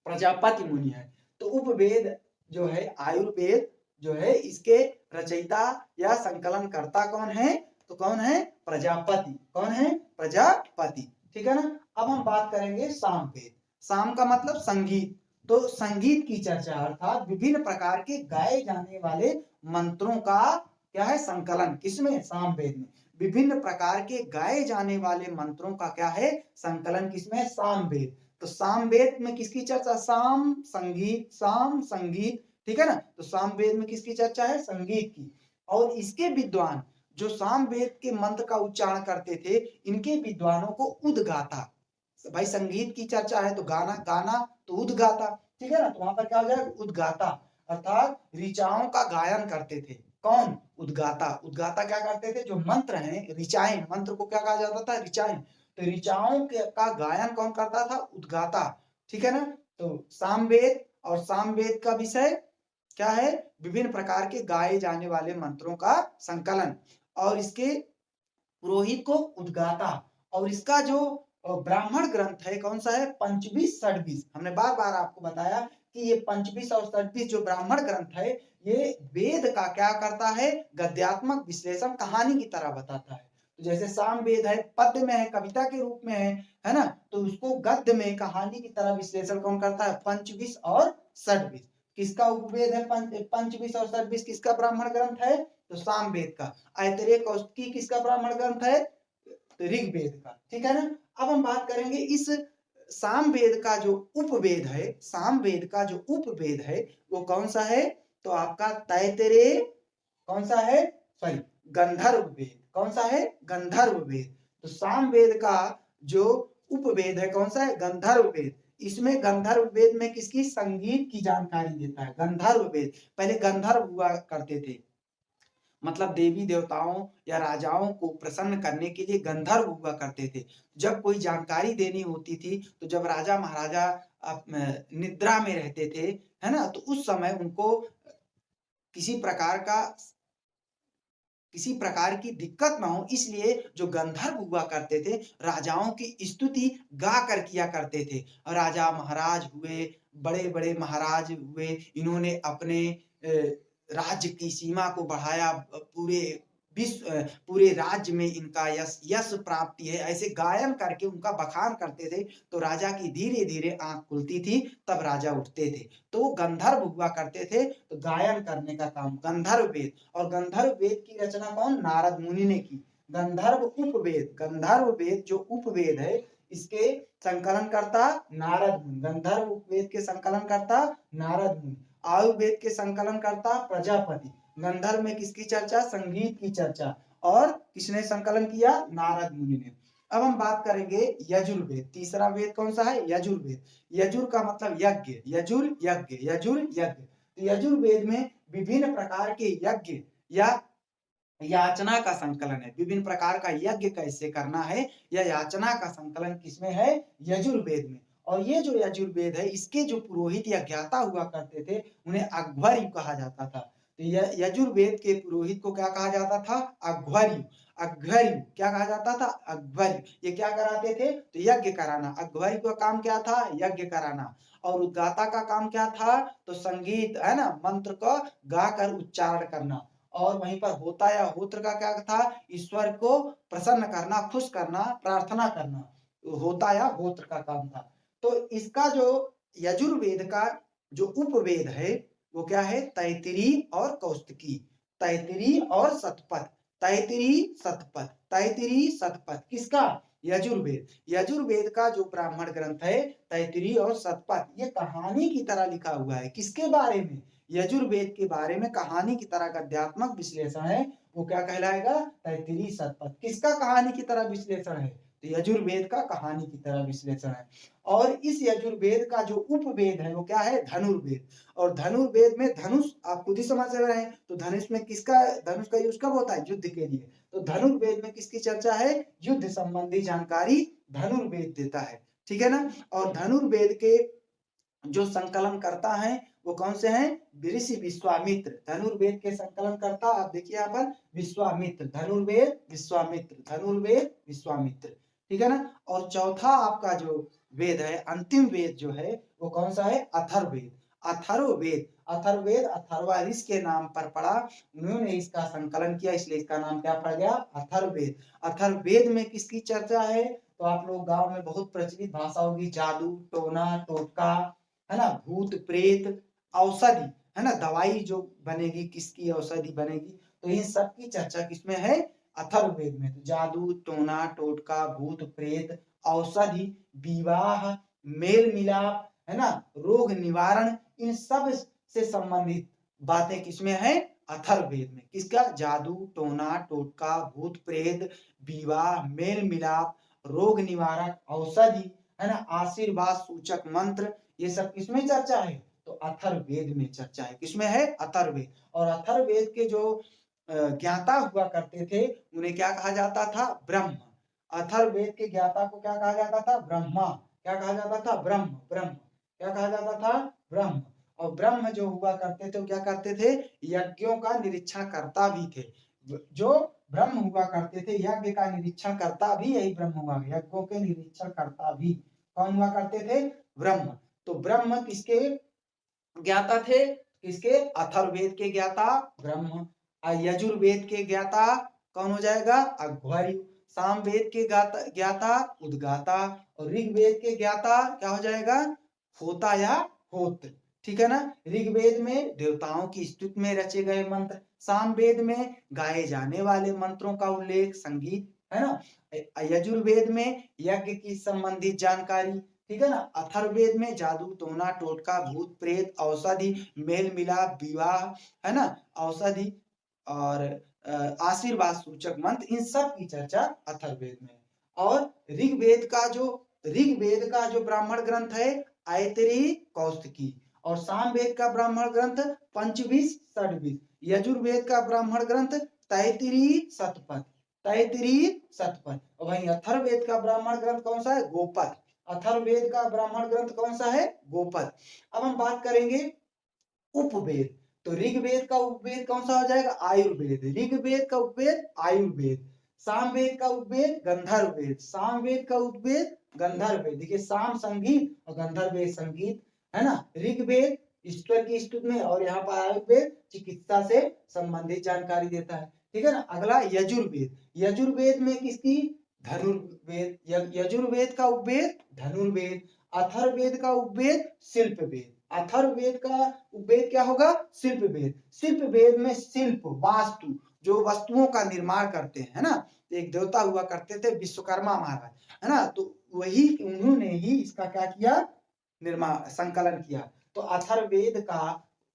प्रजापति मुनि है। तो उपवेद जो है, आयुर्वेद जो है, इसके रचयिता या संकलन करता कौन है? तो कौन है? प्रजापति। कौन है? प्रजापति। ठीक है ना। अब हम बात करेंगे सामवेद। साम का मतलब संगीत। तो संगीत की चर्चा, अर्थात विभिन्न प्रकार के गाए जाने वाले मंत्रों का क्या है? संकलन। किसमें? सामवेद में। विभिन्न प्रकार के गाए जाने वाले मंत्रों का क्या है? संकलन। किसमें? सामवेद। तो सामवेद में किसकी चर्चा? साम संगीत, साम संगीत। ठीक है ना। तो सामवेद में किसकी चर्चा है? संगीत की। और इसके विद्वान जो सामवेद के मंत्र का उच्चारण करते थे, इनके विद्वानों को उद्गाता। भाई संगीत की चर्चा है तो गाना, गाना तो उद्गाता। ठीक है ना। तो वहां पर क्या हो जाएगा? उद्गाता। अर्थात ऋचाओं का गायन करते थे। कौन? उद्गाता। उद्गाता क्या करते थे? जो मंत्र हैं, ऋचाएं, मंत्र को क्या कहा जाता था? ऋचाएं। तो ऋचाओं का गायन कौन करता था? उद्गाता। ठीक है ना। तो सामवेद, और सामवेद का विषय क्या है? विभिन्न प्रकार के गाए जाने वाले मंत्रों का संकलन। और इसके पुरोहित को उद्गाता। और इसका जो ब्राह्मण ग्रंथ है कौन सा है? पंचविश, षड्विश। हमने बार बार आपको बताया कि ये पंचविश और षड्विश जो ब्राह्मण ग्रंथ है, ये वेद का क्या करता है? गद्यात्मक विश्लेषण कहानी की तरह बताता है। तो जैसे सामवेद है, पद्य में है, कविता के रूप में है ना, तो उसको गद्य में कहानी की तरह विश्लेषण कौन करता है? पंचविश और षड्विश। किसका उपवेद है? पंचविश और षड्विश किसका ब्राह्मण ग्रंथ है? तो सामवेद का। ऐतरेय कौशिकी किसका ब्राह्मण ग्रंथ है? ऋग्वेद का। ठीक है ना। अब हम बात करेंगे इस सामवेद का जो उपवेद है, सामवेद का जो उपवेद है वो कौन सा है? तो आपका तैतरेय कौन सा है? सॉरी, गंधर्व वेद। कौन सा है? गंधर्व वेद। तो सामवेद का जो उपवेद है कौन सा है? गंधर्व वेद। इसमें गंधर्व वेद में किसकी? संगीत की जानकारी देता है। गंधर्व वेद, पहले गंधर्व हुआ करते थे, मतलब देवी देवताओं या राजाओं को प्रसन्न करने के लिए गंधर्व हुआ करते थे। जब कोई जानकारी देनी होती थी, तो जब राजा महाराजा निद्रा में रहते थे, है ना, तो उस समय उनको किसी प्रकार का किसी प्रकार की दिक्कत ना हो, इसलिए जो गंधर्व हुआ करते थे, राजाओं की स्तुति गाकर किया करते थे। राजा महाराज हुए, बड़े-बड़े महाराज हुए, इन्होंने अपने राज्य की सीमा को बढ़ाया, पूरे राज्य में इनका यश यश प्राप्ति है, ऐसे गायन करके उनका बखान करते थे। तो राजा की धीरे-धीरे आँख खुलती थी, तब राजा उठते थे। तो वो गंधर्व हुआ करते थे, तो गायन करने का काम गंधर्व वेद। और गंधर्व वेद की रचना कौन? नारद मुनि ने की। गंधर्व उपवेद, गंधर्व वेद जो उपवेद है, इसके संकलनकर्ता नारद मुनि। गंधर्व उपवेद के संकलनकर्ता नारद मुनि। आयुर्वेद के संकलनकर्ता प्रजापति। गंधर्व में किसकी चर्चा? संगीत की चर्चा। और किसने संकलन किया? नारद मुनि ने। अब हम बात करेंगे यजुर्वेद। तीसरा वेद कौन सा है? यजुर्वेद। यजुर का मतलब यज्ञ, यजुर यज्ञ, यजुर यज्ञ। तो यजुर्वेद में विभिन्न प्रकार के यज्ञ या याचना का संकलन है। विभिन्न प्रकार का यज्ञ कैसे करना है, या याचना का संकलन किसमें है? यजुर्वेद में। और ये जो यजुर्वेद है, इसके जो पुरोहित या ज्ञाता हुआ करते थे, उन्हें अध्वर्यु कहा जाता था। तो यजुर्वेद के पुरोहित को क्या कहा जाता था? अध्वर्यु। अध्वर्यु क्या कहा जाता था? अध्वर्यु। ये क्या कराते थे? तो यज्ञ कराना। अध्वर्यु का काम क्या था? यज्ञ कराना। और उद्गाता का काम क्या था? तो संगीत, है ना, मंत्र को गाकर उच्चारण करना। और वहीं पर होता या होत्र का क्या था? ईश्वर को प्रसन्न करना, खुश करना, प्रार्थना करना, होता या होत्र का काम था। तो इसका जो यजुर्वेद का जो उपवेद है वो क्या है? तैत्तिरीय और कौस्तिकी। तैत्तिरीय और शतपथ। तैत्तिरीय शतपथ, तैत्तिरीय शतपथ किसका? यजुर्वेद। यजुर्वेद का जो ब्राह्मण ग्रंथ है तैत्तिरीय और शतपथ, ये कहानी की तरह लिखा हुआ है। किसके बारे में? यजुर्वेद के बारे में कहानी की तरह गद्यात्मक विश्लेषण है, वो क्या कहलाएगा? तैत्तिरीय शतपथ। किसका कहानी की तरह विश्लेषण है? तो यजुर्वेद का कहानी की तरह विश्लेषण है। और इस यजुर्वेद का जो उपवेद है वो क्या है? धनुर्वेद। और धनुर्वेद में धनुष आप खुद ही समझ रहे हैं, तो धनुष में किसका, धनुष का यूज कब होता है? युद्ध के लिए। तो धनुर्वेद में किसकी चर्चा है? युद्ध संबंधी जानकारी धनुर्वेद देता है। ठीक है ना। और धनुर्वेद के जो संकलन करता है वो कौन से हैं? ऋषि विश्वामित्र। धनुर्वेद के संकलन करता आप देखिए यहाँ पर विश्वामित्र। धनुर्वेद विश्वामित्र, धनुर्वेद विश्वामित्र। ठीक है ना। और चौथा आपका जो वेद है, अंतिम वेद जो है वो कौन सा है? अथर्ववेद। अथर्ववेद, अथर्ववेद अथर्वा ऋषि के नाम पर पड़ा, उन्होंने इसका संकलन किया, इसलिए इसका नाम क्या पड़ गया? अथर्ववेद। अथर्ववेद में किसकी चर्चा है? तो आप लोग गांव में बहुत प्रचलित भाषा होगी, जादू टोना टोटका, है ना, भूत प्रेत, औषधि, है ना, दवाई जो बनेगी, किसकी औषधि बनेगी, तो इन सब की चर्चा किसमें है? अथर्ववेद में। तो जादू टोना टोटका, भूत प्रेत, औषधि, विवाह, मेल मिलाप, है ना, रोग निवारण, इन सब से संबंधित बातें किसमें है? अथर्ववेद में। किसका? जादू टोना टोटका, भूत प्रेत, विवाह, मेल मिलाप, रोग निवारक, औषधि, है ना, आशीर्वाद सूचक मंत्र, ये सब किसमें चर्चा है? तो अथर्ववेद में चर्चा है। किसमें है? अथर्ववेद। और अथर्ववेद के जो ज्ञाता हुआ करते थे उन्हें क्या कहा जाता था? ब्रह्म। अथर्ववेद के ज्ञाता को क्या कहा जाता था? ब्रह्मा। क्या कहा जाता था? ब्रह्म। ब्रह्म क्या कहा जाता था? ब्रह्म। और ब्रह्म जो हुआ करते थे वो क्या करते थे? यज्ञों का निरीक्षण करता भी थे। जो ब्रह्म हुआ करते थे, यज्ञ का निरीक्षण करता भी यही ब्रह्म हुआ। यज्ञों के निरीक्षण करता भी कौन हुआ करते थे? ब्रह्म। तो ब्रह्म किसके ज्ञाता थे? किसके? अथर्ववेद के ज्ञाता ब्रह्म। यजुर्वेद के ज्ञाता कौन हो जाएगा? अध्वर्यु। सामवेद के ज्ञाता उद्गाता और ऋग्वेद के ज्ञाता क्या हो जाएगा? होता या होत्र। ठीक है ना? ऋग्वेद में देवताओं की स्तुति में रचे गए मंत्र, सामवेद में गाए जाने वाले मंत्रों का उल्लेख, संगीत, है ना? यजुर्वेद में यज्ञ की संबंधित जानकारी, ठीक है ना? अथर्ववेद में जादू टोना टोटका भूत प्रेत औषधि मेल मिलाप विवाह, है ना? औषधि और आशीर्वाद सूचक मंत्र, इन सब की चर्चा अथर्ववेद में। और ऋग्वेद का जो ब्राह्मण ग्रंथ है ऐतरेय कौशिकी, और सामवेद का ब्राह्मण ग्रंथ पंचविश षड्विश, यजुर्वेद का ब्राह्मण ग्रंथ तैत्तिरीय शतपथ, और वहीं अथर्ववेद का ब्राह्मण ग्रंथ कौन सा है? गोपद। अथर्ववेद का ब्राह्मण ग्रंथ कौन सा है? गोपद। अब हम बात करेंगे उपवेद। तो ऋग्वेद का उपवेद कौन सा हो जाएगा? आयुर्वेद। ऋग्वेद का उपवेद आयुर्वेद। सामवेद का उपवेद गंधर्ववेद। सामवेद का उपवेद गंधर्ववेद। देखिए, साम संगीत और गंधर्ववेद संगीत, है ना? ऋग्वेद ईश्वर की स्तुति में, और यहाँ पर आयुर्वेद चिकित्सा से संबंधित जानकारी देता है। ठीक है ना? अगला यजुर्वेद। यजुर्वेद में किसकी? धनुर्वेद। यजुर्वेद का उपवेद धनुर्वेद। अथर्ववेद का उपवेद शिल्पवेद। अथर्ववेद का उपवेद क्या होगा? शिल्पवेद। शिल्पवेद में शिल्प वास्तु, जो वस्तुओं का निर्माण करते हैं, है ना? एक देवता हुआ करते थे विश्वकर्मा महाराज, है ना? तो वही उन्होंने ही इसका क्या किया? निर्माण संकलन किया। तो अथर्ववेद का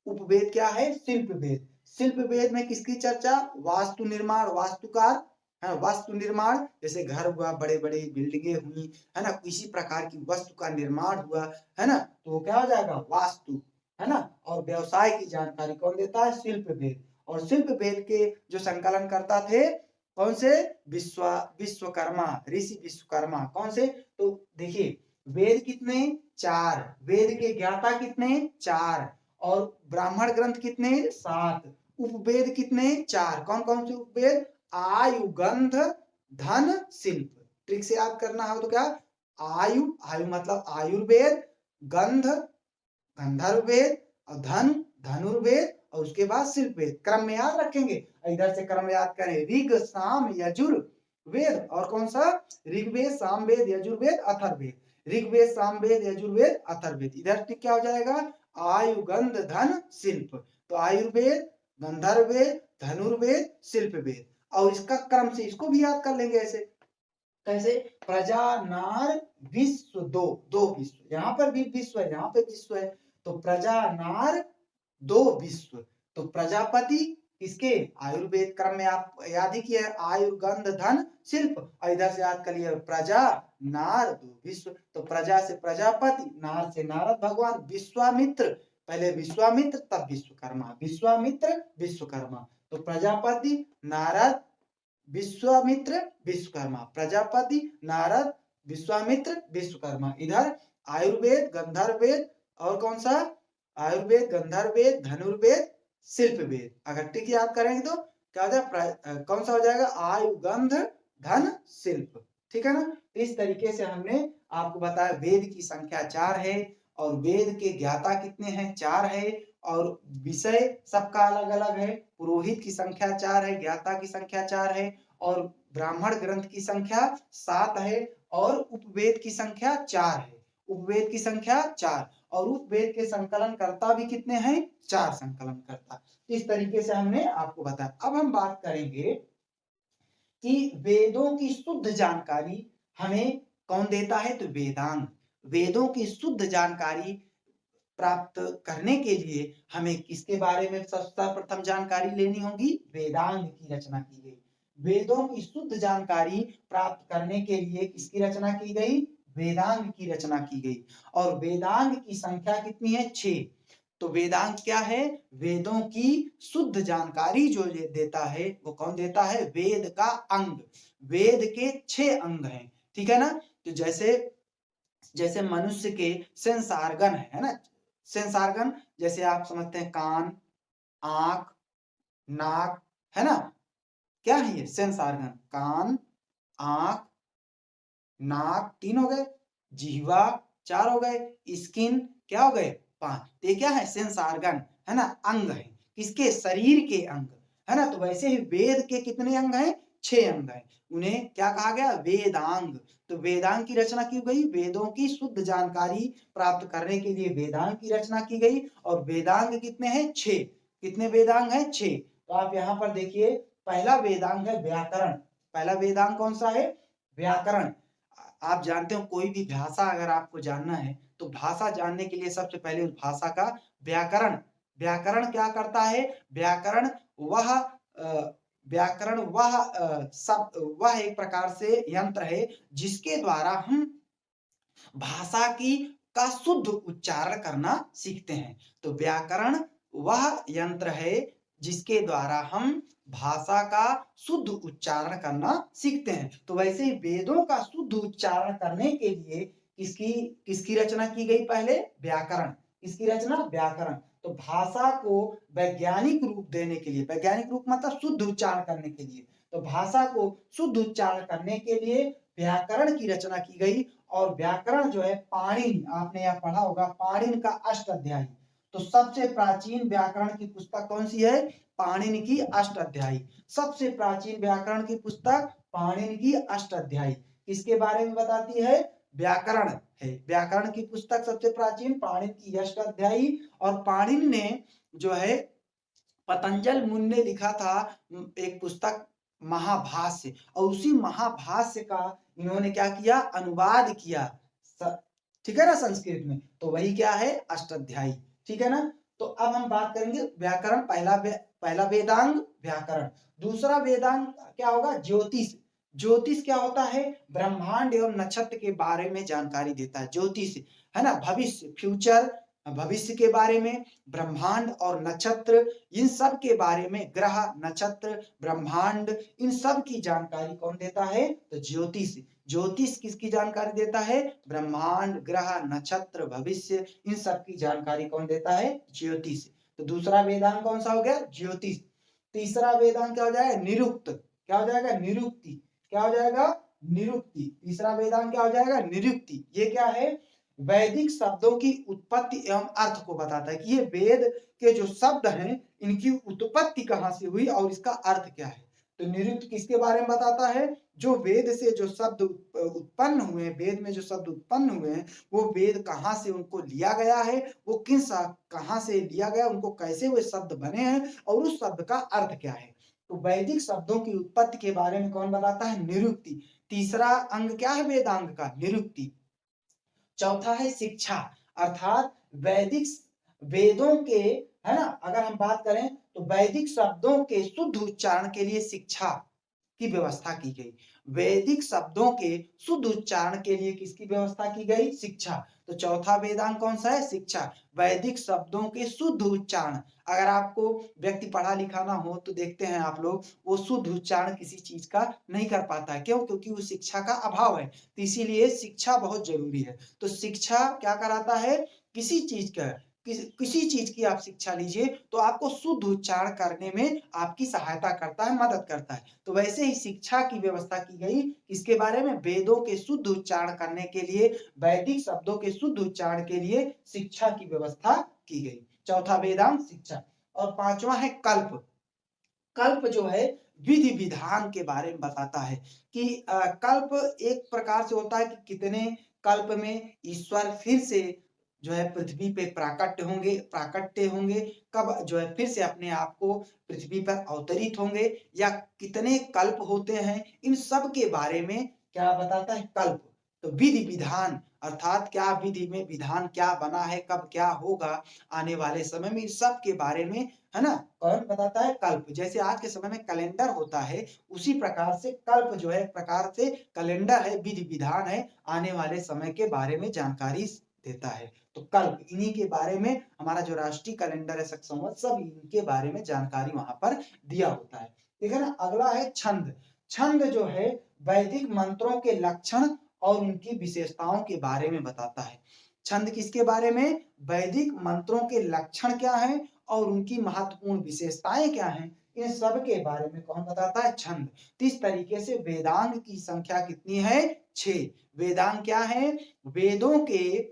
उपवेद क्या है? शिल्पवेद। शिल्पवेद में किसकी चर्चा? वास्तु निर्माण, वास्तुकार, है वास्तु निर्माण, जैसे घर हुआ, बड़े बड़े बिल्डिंगे हुई, है ना? किसी प्रकार की वस्तु का निर्माण हुआ, है ना? तो क्या हो जाएगा? वास्तु, है ना? और व्यवसाय की जानकारी कौन देता है? शिल्पवेद। और शिल्पवेद के जो संकलन करता थे कौन से? विश्वकर्मा, ऋषि विश्वकर्मा। कौन से? तो देखिए, वेद कितने? 4। वेद के ज्ञाता कितने? 4। और ब्राह्मण ग्रंथ कितने? 7। उपवेद कितने? 4। कौन कौन से उपवेद? आयु गंध धन शिल्प। ट्रिक से याद करना हो तो क्या? आयु, आयु मतलब आयुर्वेद, गंध गंधर्ववेद, और धन धनुर्वेद, और उसके बाद शिल्पवेद। क्रम में याद रखेंगे, इधर से क्रम याद करें। ऋग साम यजुर्वेद, और कौन सा? ऋग्वेद सामवेद यजुर्वेद अथर्ववेद। ऋग्वेद सामवेद यजुर्वेद अथर्ववेद। इधर क्या हो जाएगा? आयु गंध धन शिल्प। तो आयुर्वेद, गंधर्ववेद, धनुर्वेद, शिल्पवेद। और इसका क्रम से इसको भी याद कर लेंगे ऐसे। कैसे? प्रजा नार विश्व, दो विश्व, यहाँ पर भी विश्व है, यहाँ पे विश्व है। तो प्रजा नार दो विश्व। तो प्रजापति किसके? आयुर्वेद क्रम में आप याद ही किया है, आयुर्गंध धन शिल्प। और इधर से याद कर लिया प्रजा नार दो विश्व। तो प्रजा से प्रजापति, नार से नारद भगवान, विश्वामित्र, पहले विश्वामित्र तब विश्वकर्मा, विश्वामित्र विश्वकर्मा। तो प्रजापति नारद विश्वामित्र विश्वकर्मा, प्रजापति नारद विश्वामित्र विश्वकर्मा। इधर आयुर्वेद गंधर्ववेद, और कौन सा? आयुर्वेद गंधर्ववेद धनुर्वेद शिल्पवेद। अगर टिक याद करेंगे तो क्या हो जाएगा? कौन सा हो जाएगा? आयु गंध धन शिल्प। ठीक है ना? इस तरीके से हमने आपको बताया वेद की संख्या 4 है, और वेद के ज्ञाता कितने हैं? 4 है, और विषय सबका अलग अलग है। पुरोहित की संख्या 4 है, ज्ञाता की संख्या 4 है, और ब्राह्मण ग्रंथ की संख्या 7 है, और उपवेद की संख्या 4 है। उपवेद की संख्या 4, और उपवेद के संकलन करता भी कितने हैं? 4 संकलन करता। इस तरीके से हमने आपको बताया। अब हम बात करेंगे कि वेदों की शुद्ध जानकारी हमें कौन देता है? तो वेदांग। वेदों की शुद्ध जानकारी प्राप्त करने के लिए हमें किसके बारे में सर्वप्रथम जानकारी लेनी होगी? वेदांग की रचना की गई। वेदों की शुद्ध जानकारी प्राप्त करने के लिए किसकी रचना की गई? वेदांग की रचना की गई। और वेदांग की संख्या कितनी है? 6। तो वेदांग क्या है? वेदों की शुद्ध जानकारी जो देता है वो कौन देता है? वेद का अंग। वेद के 6 अंग हैं। ठीक है ना? तो जैसे मनुष्य के सेंस ऑर्गन है ना? सेंस ऑर्गन जैसे आप समझते हैं कान, आंख, नाक, है ना? क्या है ये? Sense organ. कान, आंख, नाक 3 हो गए, जिह्वा 4 हो गए, स्किन क्या हो गए? 5। ये क्या है? सेंस ऑर्गन, है ना? अंग है। किसके? शरीर के अंग, है ना। तो वैसे ही वेद के कितने अंग हैं? 6 अंग हैं। उन्हें क्या कहा गया? वेदांग। तो वेदांग की रचना की गई, वेदों की शुद्ध जानकारी प्राप्त करने के लिए वेदांग की रचना की गई। और वेदांग कितने हैं? 6। कितने वेदांग हैं? 6। तो आप यहाँ पर देखिए, पहला वेदांग है व्याकरण। पहला वेदांग कौन सा है? व्याकरण। आप जानते हो कोई भी भाषा अगर आपको जानना है तो भाषा जानने के लिए सबसे पहले उस भाषा का व्याकरण, व्याकरण क्या करता है? व्याकरण वह सब वह एक प्रकार से यंत्र है जिसके द्वारा हम भाषा की का शुद्ध उच्चारण करना सीखते हैं। तो व्याकरण वह यंत्र है जिसके द्वारा हम भाषा का शुद्ध उच्चारण करना सीखते हैं। तो वैसे ही वेदों का शुद्ध उच्चारण करने के लिए किसकी किसकी रचना की गई? पहले व्याकरण। किसकी रचना? व्याकरण। तो भाषा को वैज्ञानिक रूप देने के लिए, वैज्ञानिक रूप मतलब शुद्ध उच्चारण करने के लिए, तो भाषा को शुद्ध उच्चारण करने के लिए व्याकरण की रचना की गई। और व्याकरण जो है पाणिनि, आपने यह पढ़ा होगा, पाणिनि का अष्टाध्यायी। तो सबसे प्राचीन व्याकरण की पुस्तक कौन सी है? पाणिनि की अष्टाध्यायी। सबसे प्राचीन व्याकरण की पुस्तक पाणिनि की अष्टाध्यायी किसके बारे में बताती है? व्याकरण है। व्याकरण की पुस्तक सबसे प्राचीन पाणिनि की अष्टाध्यायी। और पाणिनि ने जो है पतंजल मुनि ने लिखा था एक पुस्तक महाभाष्य, और उसी महाभाष्य का इन्होंने क्या किया? अनुवाद किया। ठीक है ना, संस्कृत में। तो वही क्या है? अष्टाध्यायी। ठीक है ना। तो अब हम बात करेंगे व्याकरण, पहला वेदांग व्याकरण। दूसरा वेदांग क्या होगा? ज्योतिष। ज्योतिष क्या होता है? ब्रह्मांड एवं नक्षत्र के बारे में जानकारी देता है। ज्योतिष है ना, भविष्य, फ्यूचर, भविष्य के बारे में, ब्रह्मांड और नक्षत्र इन सब के बारे में, ग्रह, नक्षत्र, ब्रह्मांड, इन सब की जानकारी कौन देता है? तो ज्योतिष। ज्योतिष किसकी जानकारी देता है? ब्रह्मांड, ग्रह, नक्षत्र, भविष्य, इन सब की जानकारी कौन देता है? ज्योतिष। तो दूसरा वेदांग कौन सा हो गया? ज्योतिष। तीसरा वेदांग क्या हो जाएगा? निरुक्त। क्या हो जाएगा? निरुक्ति। क्या हो जाएगा? निरुक्ति। तीसरा वेदांग क्या हो जाएगा? निरुक्ति। ये क्या है? वैदिक शब्दों की उत्पत्ति एवं अर्थ को बताता है कि ये वेद के जो शब्द हैं इनकी उत्पत्ति कहां से हुई और इसका अर्थ क्या है। तो निरुक्त किसके बारे में बताता है? जो वेद से जो शब्द उत्पन्न हुए, वेद में जो शब्द उत्पन्न हुए हैं, वो वेद कहाँ से उनको लिया गया है, वो कहाँ से लिया गया, उनको कैसे वे शब्द बने हैं और उस शब्द का अर्थ क्या है। तो वैदिक शब्दों की उत्पत्ति के बारे में कौन बताता है? निरुक्ति। तीसरा अंग क्या है वेदांग का? निरुक्ति। चौथा है शिक्षा, अर्थात वैदिक वेदों के, है ना, अगर हम बात करें तो वैदिक शब्दों के शुद्ध उच्चारण के लिए शिक्षा की व्यवस्था की गई। वैदिक शब्दों के शुद्ध उच्चारण के लिए किसकी व्यवस्था की गई? शिक्षा। तो चौथा वेदांग कौन सा है? शिक्षा। वैदिक शब्दों के शुद्ध उच्चारण, अगर आपको व्यक्ति पढ़ा लिखा ना हो तो देखते हैं आप लोग, वो शुद्ध उच्चारण किसी चीज का नहीं कर पाता है। क्यों? क्योंकि वो शिक्षा का अभाव है। तो इसीलिए शिक्षा बहुत जरूरी है। तो शिक्षा क्या कराता है? किसी चीज का, किसी चीज की आप शिक्षा लीजिए तो आपको शुद्ध उच्चारण करने में आपकी सहायता करता है, मदद करता है। तो वैसे ही शिक्षा की व्यवस्था की गई किसके बारे में? वेदों के शुद्ध उच्चारण करने के लिए, वैदिक शब्दों के शुद्ध उच्चारण के लिए शिक्षा की व्यवस्था की गई। चौथा वेदांग शिक्षा। और पांचवा है कल्प। कल्प जो है विधि विधान के बारे में बताता है कि कल्प एक प्रकार से होता है कि कितने कल्प में ईश्वर फिर से जो है पृथ्वी पे प्राकट्य होंगे, कब जो है फिर से अपने आप को पृथ्वी पर अवतरित होंगे, या कितने कल्प होते हैं, इन सब के बारे में क्या बताता है? कल्प। तो विधि विधान, अर्थात क्या विधि में विधान क्या बना है, कब क्या होगा आने वाले समय में, इन सब के बारे में, है ना, कौन बताता है? कल्प। जैसे आज के समय में कैलेंडर होता है, उसी प्रकार से कल्प जो है प्रकार से कैलेंडर है, विधि विधान है, आने वाले समय के बारे में जानकारी देता है। तो कल्प, इन्हीं के बारे में हमारा जो राष्ट्रीय कैलेंडर है, सब इनके बारे में जानकारी वहां पर दिया होता है। ठीक है ना। अगला है छंद। छंद जो है वैदिक मंत्रों के लक्षण और उनकी विशेषताओं के बारे में बताता है। छंद किसके बारे में? वैदिक मंत्रों के लक्षण क्या है और उनकी महत्वपूर्ण विशेषताएं क्या हैं, इन सब के बारे में कौन बताता है? छंद। तो इस तरीके से वेदांग की संख्या कितनी है? 6। वेदांग क्या है? वेदों के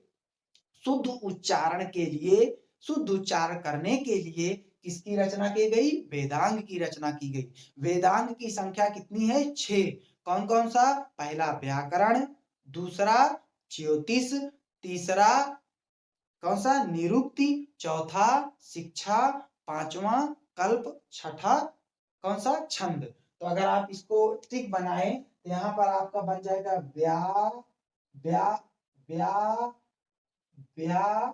शुद्ध उच्चारण के लिए, शुद्ध उच्चारण करने के लिए किसकी रचना की गई? वेदांग की रचना की गई। वेदांग की संख्या कितनी है? 6। कौन कौन सा? पहला व्याकरण, दूसरा ज्योतिष, तीसरा कौन सा? निरुक्ति, चौथा शिक्षा, पांचवा कल्प, छठा कौन सा? छंद। तो अगर आप इसको टिक बनाए तो यहाँ पर आपका बन जाएगा व्या व्या व्या व्या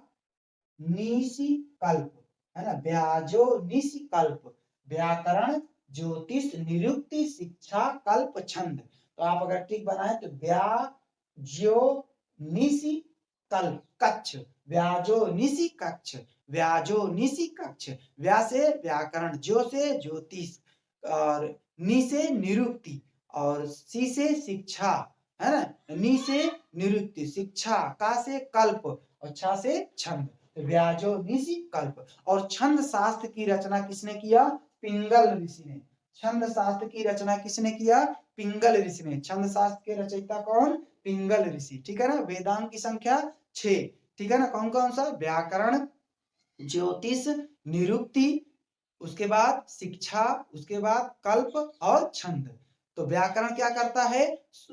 निशि कल्प, है ना? व्याजो निशि कल्प, व्याकरण, ज्योतिष, निरुक्ति, शिक्षा, कल्प, छंद। तो आप अगर टिक बनाए तो व्याजो निशि कल्प कक्ष, व्याजो निशि कक्ष, व्याजो निशि कक्ष। व्या से व्याकरण, ज्यो से ज्योतिष, और नि से निरुक्ति, और सी से शिक्षा, है ना? नि से निरुक्ति, शिक्षा, का से कल्प, और छा से छंद। व्याजो निशि कल्प। और छंद शास्त्र की रचना किसने किया? पिंगल ऋषि ने। छंद शास्त्र की रचना किसने किया? पिंगल ऋषि ने। छंद शास्त्र के रचयिता कौन? पिंगल ऋषि। ठीक है ना? वेदांग की संख्या 6। ठीक है ना? कौन कौन सा? व्याकरण, ज्योतिष, निरुक्ति, उसके बाद शिक्षा, उसके बाद कल्प और छंद। तो व्याकरण क्या करता है?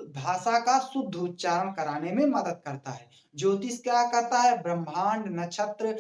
भाषा का शुद्ध उच्चारण कराने में मदद करता है। ज्योतिष क्या करता है? ब्रह्मांड, नक्षत्र,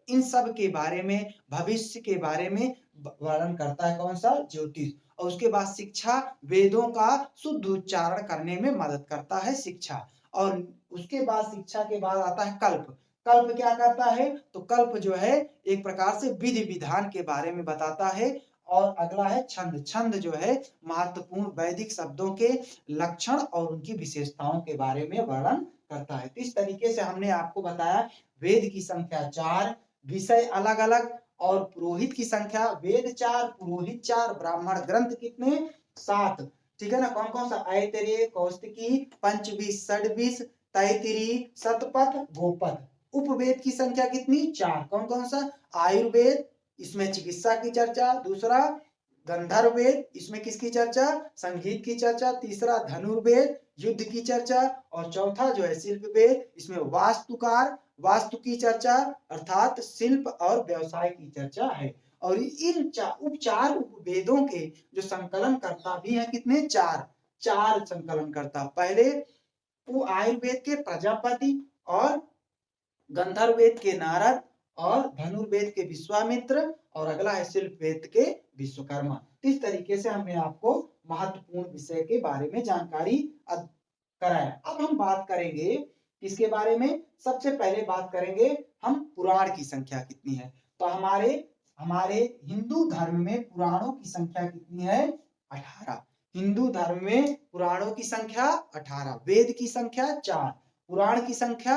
इन सब के बारे में, भविष्य के बारे में वर्णन करता है। कौन सा? ज्योतिष। और उसके बाद शिक्षा, वेदों का शुद्ध उच्चारण करने में मदद करता है शिक्षा। और उसके बाद शिक्षा के बाद आता है कल्प। कल्प क्या करता है? तो कल्प जो है एक प्रकार से विधि विधान के बारे में बताता है। और अगला है छंद। छंद जो है महत्वपूर्ण वैदिक शब्दों के लक्षण और उनकी विशेषताओं के बारे में वर्णन करता है। तो इस तरीके से हमने आपको बताया वेद की संख्या 4, विषय अलग अलग, और पुरोहित की संख्या वेद 4, पुरोहित 4, ब्राह्मण ग्रंथ कितने? 7। ठीक है ना? कौन कौन सा? ऐतरेय, कौस्तिकी, पंचविंश, षड्विश, तैत्तिरीय, शतपथ, गोपथ। उपवेद की संख्या कितनी? 4। कौन कौन सा? आयुर्वेद, इसमें चिकित्सा की चर्चा, दूसरा गंधर्व वेद, इसमें किसकी चर्चा? संगीत की चर्चा, तीसरा धनुर्वेद, युद्ध की चर्चा, और चौथा जो है शिल्प वेद, इसमें वास्तुकार, वास्तु की चर्चा, अर्थात शिल्प और व्यवसाय की चर्चा है। और इन चार उपवेदों के जो संकलन करता भी है कितने? 4। 4 संकलन करता। पहले वो आयुर्वेद के प्रजापति, और गंधर्व वेद के नारद, और धनुर्वेद के विश्वामित्र, और अगला है शिल्प वेद के विश्वकर्मा। इस तरीके से हमने आपको महत्वपूर्ण विषय के बारे में जानकारी कराया। अब हम बात करेंगे किसके बारे में? सबसे पहले बात करेंगे हम पुराण की संख्या कितनी है। तो हमारे हिंदू धर्म में पुराणों की संख्या कितनी है? 18। हिंदू धर्म में पुराणों की संख्या 18, वेद की संख्या 4, पुराण की संख्या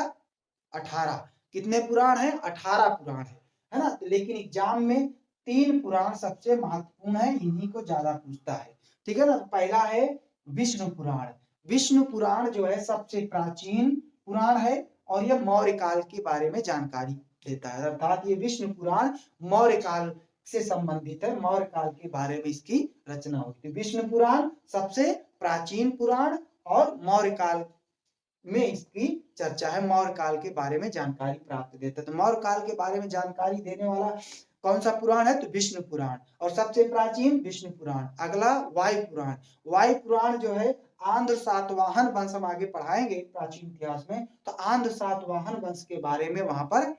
18। कितने पुराण है? 18 पुराण है ना? लेकिन एग्जाम में 3 पुराण सबसे महत्वपूर्ण है, इन्हीं को ज्यादा पूछता है। ठीक है ना? पहला है विष्णु पुराण। विष्णु पुराण जो है सबसे प्राचीन पुराण है, और यह मौर्य काल के बारे में जानकारी देता है। अर्थात ये विष्णु पुराण मौर्य काल से संबंधित है, मौर्य काल के बारे में इसकी रचना हुई थी। विष्णु पुराण सबसे प्राचीन पुराण, और मौर्य काल में इसकी चर्चा है, मौर्य काल के बारे में जानकारी प्राप्त देता है। तो मौर्य काल के बारे में जानकारी देने वाला कौन सा पुराण है? तो विष्णु पुराण। और सबसे प्राचीन विष्णु पुराण। अगला वायु पुराण। वायु पुराण जो है आंध्र सातवाहन वंश, हम आगे पढ़ाएंगे प्राचीन इतिहास में, तो आंध्र सातवाहन वंश के बारे में वहां पर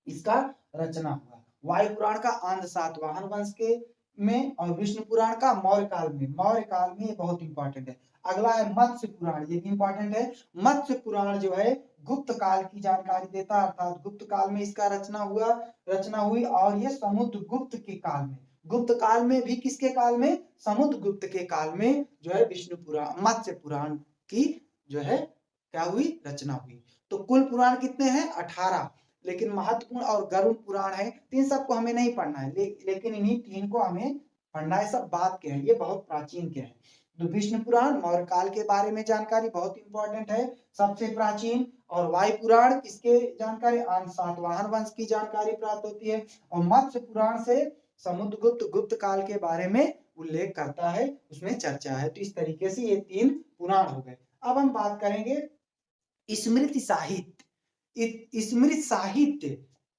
इसका रचना हुआ। वायु पुराण का आंध्र सातवाहन वंश के में, और विष्णु पुराण का मौर्य काल में। मौर्य काल में ये बहुत इंपॉर्टेंट है। अगला है मत्स्य पुराण, ये भी इंपॉर्टेंट है। मत्स्य पुराण जो है गुप्त काल की जानकारी देता है, अर्थात गुप्त काल में इसका रचना हुई, और ये समुद्र गुप्त के काल में। गुप्त काल में भी किसके काल में? समुद्र गुप्त के काल में जो है विष्णु पुराण, मत्स्य पुराण की जो है क्या हुई? रचना हुई। तो कुल पुराण कितने हैं? 18। लेकिन महत्वपूर्ण और गरुड़ पुराण है। तीन सबको हमें नहीं पढ़ना है, लेकिन इन्हीं 3 को हमें पढ़ना है। सब बात के हैं, ये बहुत प्राचीन के हैं। तो विष्णु पुराण मौर्य काल के बारे में जानकारी बहुत इंपॉर्टेंट है, सबसे प्राचीन। और वायु पुराण किसके जानकारी? आंध्र सातवाहन वंश की जानकारी प्राप्त होती है। और मत्स्य पुराण से समुद्रगुप्त गुप्त काल के बारे में उल्लेख करता है, उसमें चर्चा है। तो इस तरीके से ये 3 पुराण हो गए। अब हम बात करेंगे स्मृति साहित्य। स्मृति साहित्य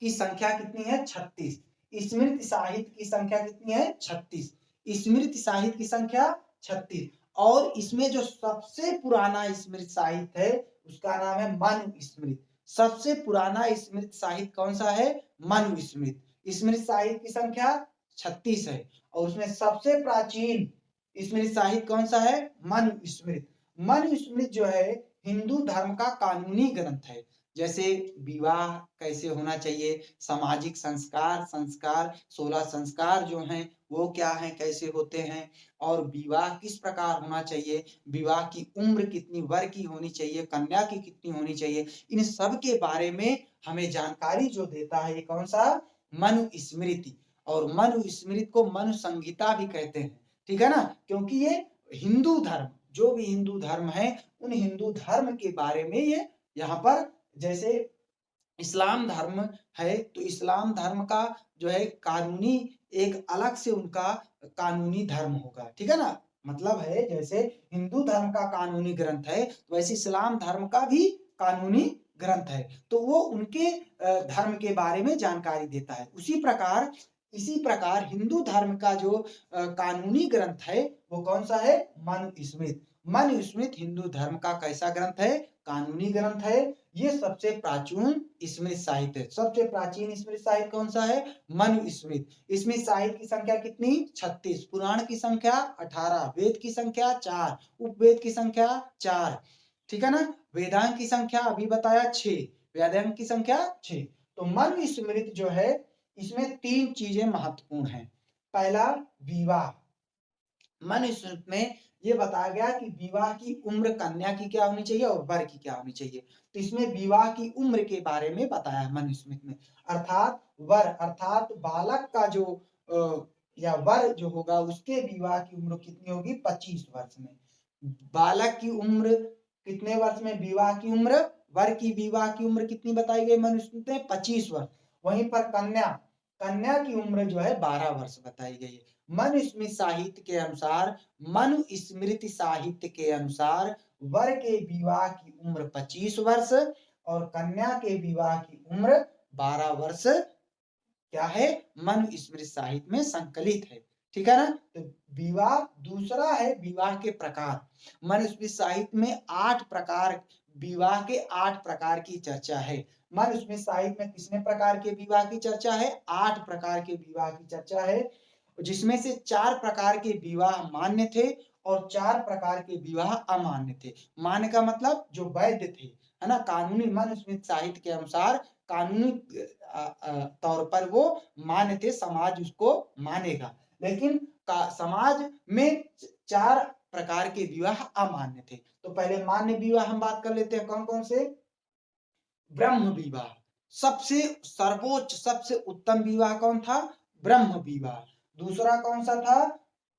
की संख्या कितनी है? 36। स्मृति साहित्य की संख्या कितनी है? 36। स्मृति साहित्य की संख्या 36। और इसमें जो सबसे पुराना स्मृति साहित्य है उसका नाम है मनुस्मृति। सबसे पुराना स्मृति साहित्य कौन सा है? मनुस्मृति। स्मृति साहित्य की संख्या 36 है और उसमें सबसे प्राचीन स्मृति साहित्य कौन सा है? मनुस्मृति। मनुस्मृति जो है हिंदू धर्म का कानूनी ग्रंथ है। जैसे विवाह कैसे होना चाहिए, सामाजिक संस्कार, 16 संस्कार जो हैं वो क्या हैं, कैसे होते हैं, और विवाह किस प्रकार होना चाहिए, विवाह की उम्र कितनी वर्ष की होनी चाहिए, कन्या की कितनी होनी चाहिए, इन सब के बारे में हमें जानकारी जो देता है ये कौन सा? मनुस्मृति। और मनुस्मृति को मनु संहिता भी कहते हैं, ठीक है ना, क्योंकि ये हिंदू धर्म, जो भी हिंदू धर्म है उन हिंदू धर्म के बारे में ये यहाँ पर, जैसे इस्लाम धर्म है तो इस्लाम धर्म का जो है कानूनी एक अलग से उनका कानूनी धर्म होगा, ठीक है ना, मतलब है जैसे हिंदू धर्म का कानूनी ग्रंथ है तो वैसे इस्लाम धर्म का भी कानूनी ग्रंथ है, तो वो उनके धर्म के बारे में जानकारी देता है। इसी प्रकार हिंदू धर्म का जो कानूनी ग्रंथ है वो कौन सा है? मनुस्मृति। मनुस्मृति हिंदू धर्म का कैसा ग्रंथ है? कानूनी ग्रंथ है। ये सबसे प्राचीन स्मृति साहित्य है। सबसे प्राचीन स्मृति साहित्य कौन सा है? मनुस्मृति। स्मृति साहित्य की संख्या कितनी? 36। पुराण की संख्या 18, वेद की संख्या 4, उपवेद की संख्या 4, ठीक है ना। वेदांत की संख्या अभी बताया 6, वेदांत की संख्या 6। तो मनुस्मृति जो है इसमें 3 चीजें महत्वपूर्ण हैं। पहला, विवाह। मनुस्मृति में ये बताया गया कि विवाह की उम्र कन्या की क्या होनी चाहिए और वर की क्या होनी चाहिए, तो इसमें विवाह की उम्र के बारे में बताया है मनुस्मृति में, अर्थात वर अर्थात बालक का जो या वर जो होगा उसके विवाह की उम्र कितनी होगी? 25 वर्ष में। बालक की उम्र कितने वर्ष में विवाह की उम्र? वर की विवाह की उम्र कितनी बताई गई मनुस्मृति में? 25 वर्ष। वहीं पर कन्या की उम्र जो है 12 वर्ष बताई गई है। मनुस्मृति साहित्य के अनुसार, मनुस्मृति साहित्य के अनुसार वर के विवाह की उम्र 25 वर्ष और कन्या के विवाह की उम्र 12 वर्ष क्या है? मनुस्मृति साहित्य में संकलित है, ठीक है ना। तो विवाह दूसरा है, विवाह के प्रकार। मनुस्मृति साहित्य में 8 प्रकार, विवाह के 8 प्रकार की चर्चा है। मनुस्मृति साहित्य में कितने प्रकार के विवाह की चर्चा है? 8 प्रकार के विवाह की चर्चा है, जिसमें से 4 प्रकार के विवाह मान्य थे और 4 प्रकार के विवाह अमान्य थे। मान्य का मतलब जो वैध थे, है ना, कानूनी, मनुस्मृति साहित्य के अनुसार कानूनी तौर पर वो मान्य थे, समाज उसको मानेगा, लेकिन समाज में 4 प्रकार के विवाह अमान्य थे। तो पहले मान्य विवाह हम बात कर लेते हैं, कौन कौन से? ब्रह्म विवाह, सबसे सर्वोच्च सबसे उत्तम विवाह कौन था? ब्रह्म विवाह। दूसरा कौन सा था?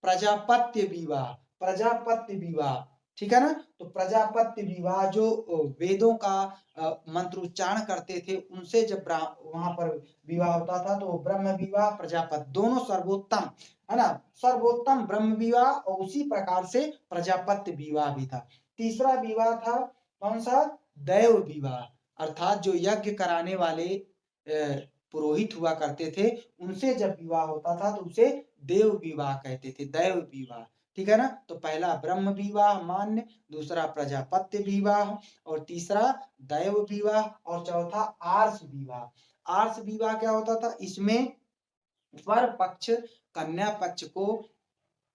प्रजापत्य विवाह, प्रजापत्य विवाह, ठीक है ना। तो प्रजापत्य विवाह जो वेदों का मंत्रोच्चारण करते थे उनसे जब वहां पर विवाह होता था तो ब्रह्म विवाह, प्रजापत्य दोनों सर्वोत्तम, है ना, सर्वोत्तम ब्रह्म विवाह और उसी प्रकार से प्रजापत्य विवाह भी था। तीसरा विवाह था कौन सा? दैव विवाह, अर्थात जो यज्ञ कराने वाले पुरोहित हुआ करते थे उनसे जब विवाह होता था तो उसे देव विवाह कहते थे, दैव विवाह, ठीक है ना। तो पहला ब्रह्म विवाह मान्य, दूसरा प्रजापत्य विवाह और तीसरा दैव विवाह और चौथा आर्ष विवाह। आर्ष विवाह क्या होता था? इसमें वर पक्ष कन्या पक्ष को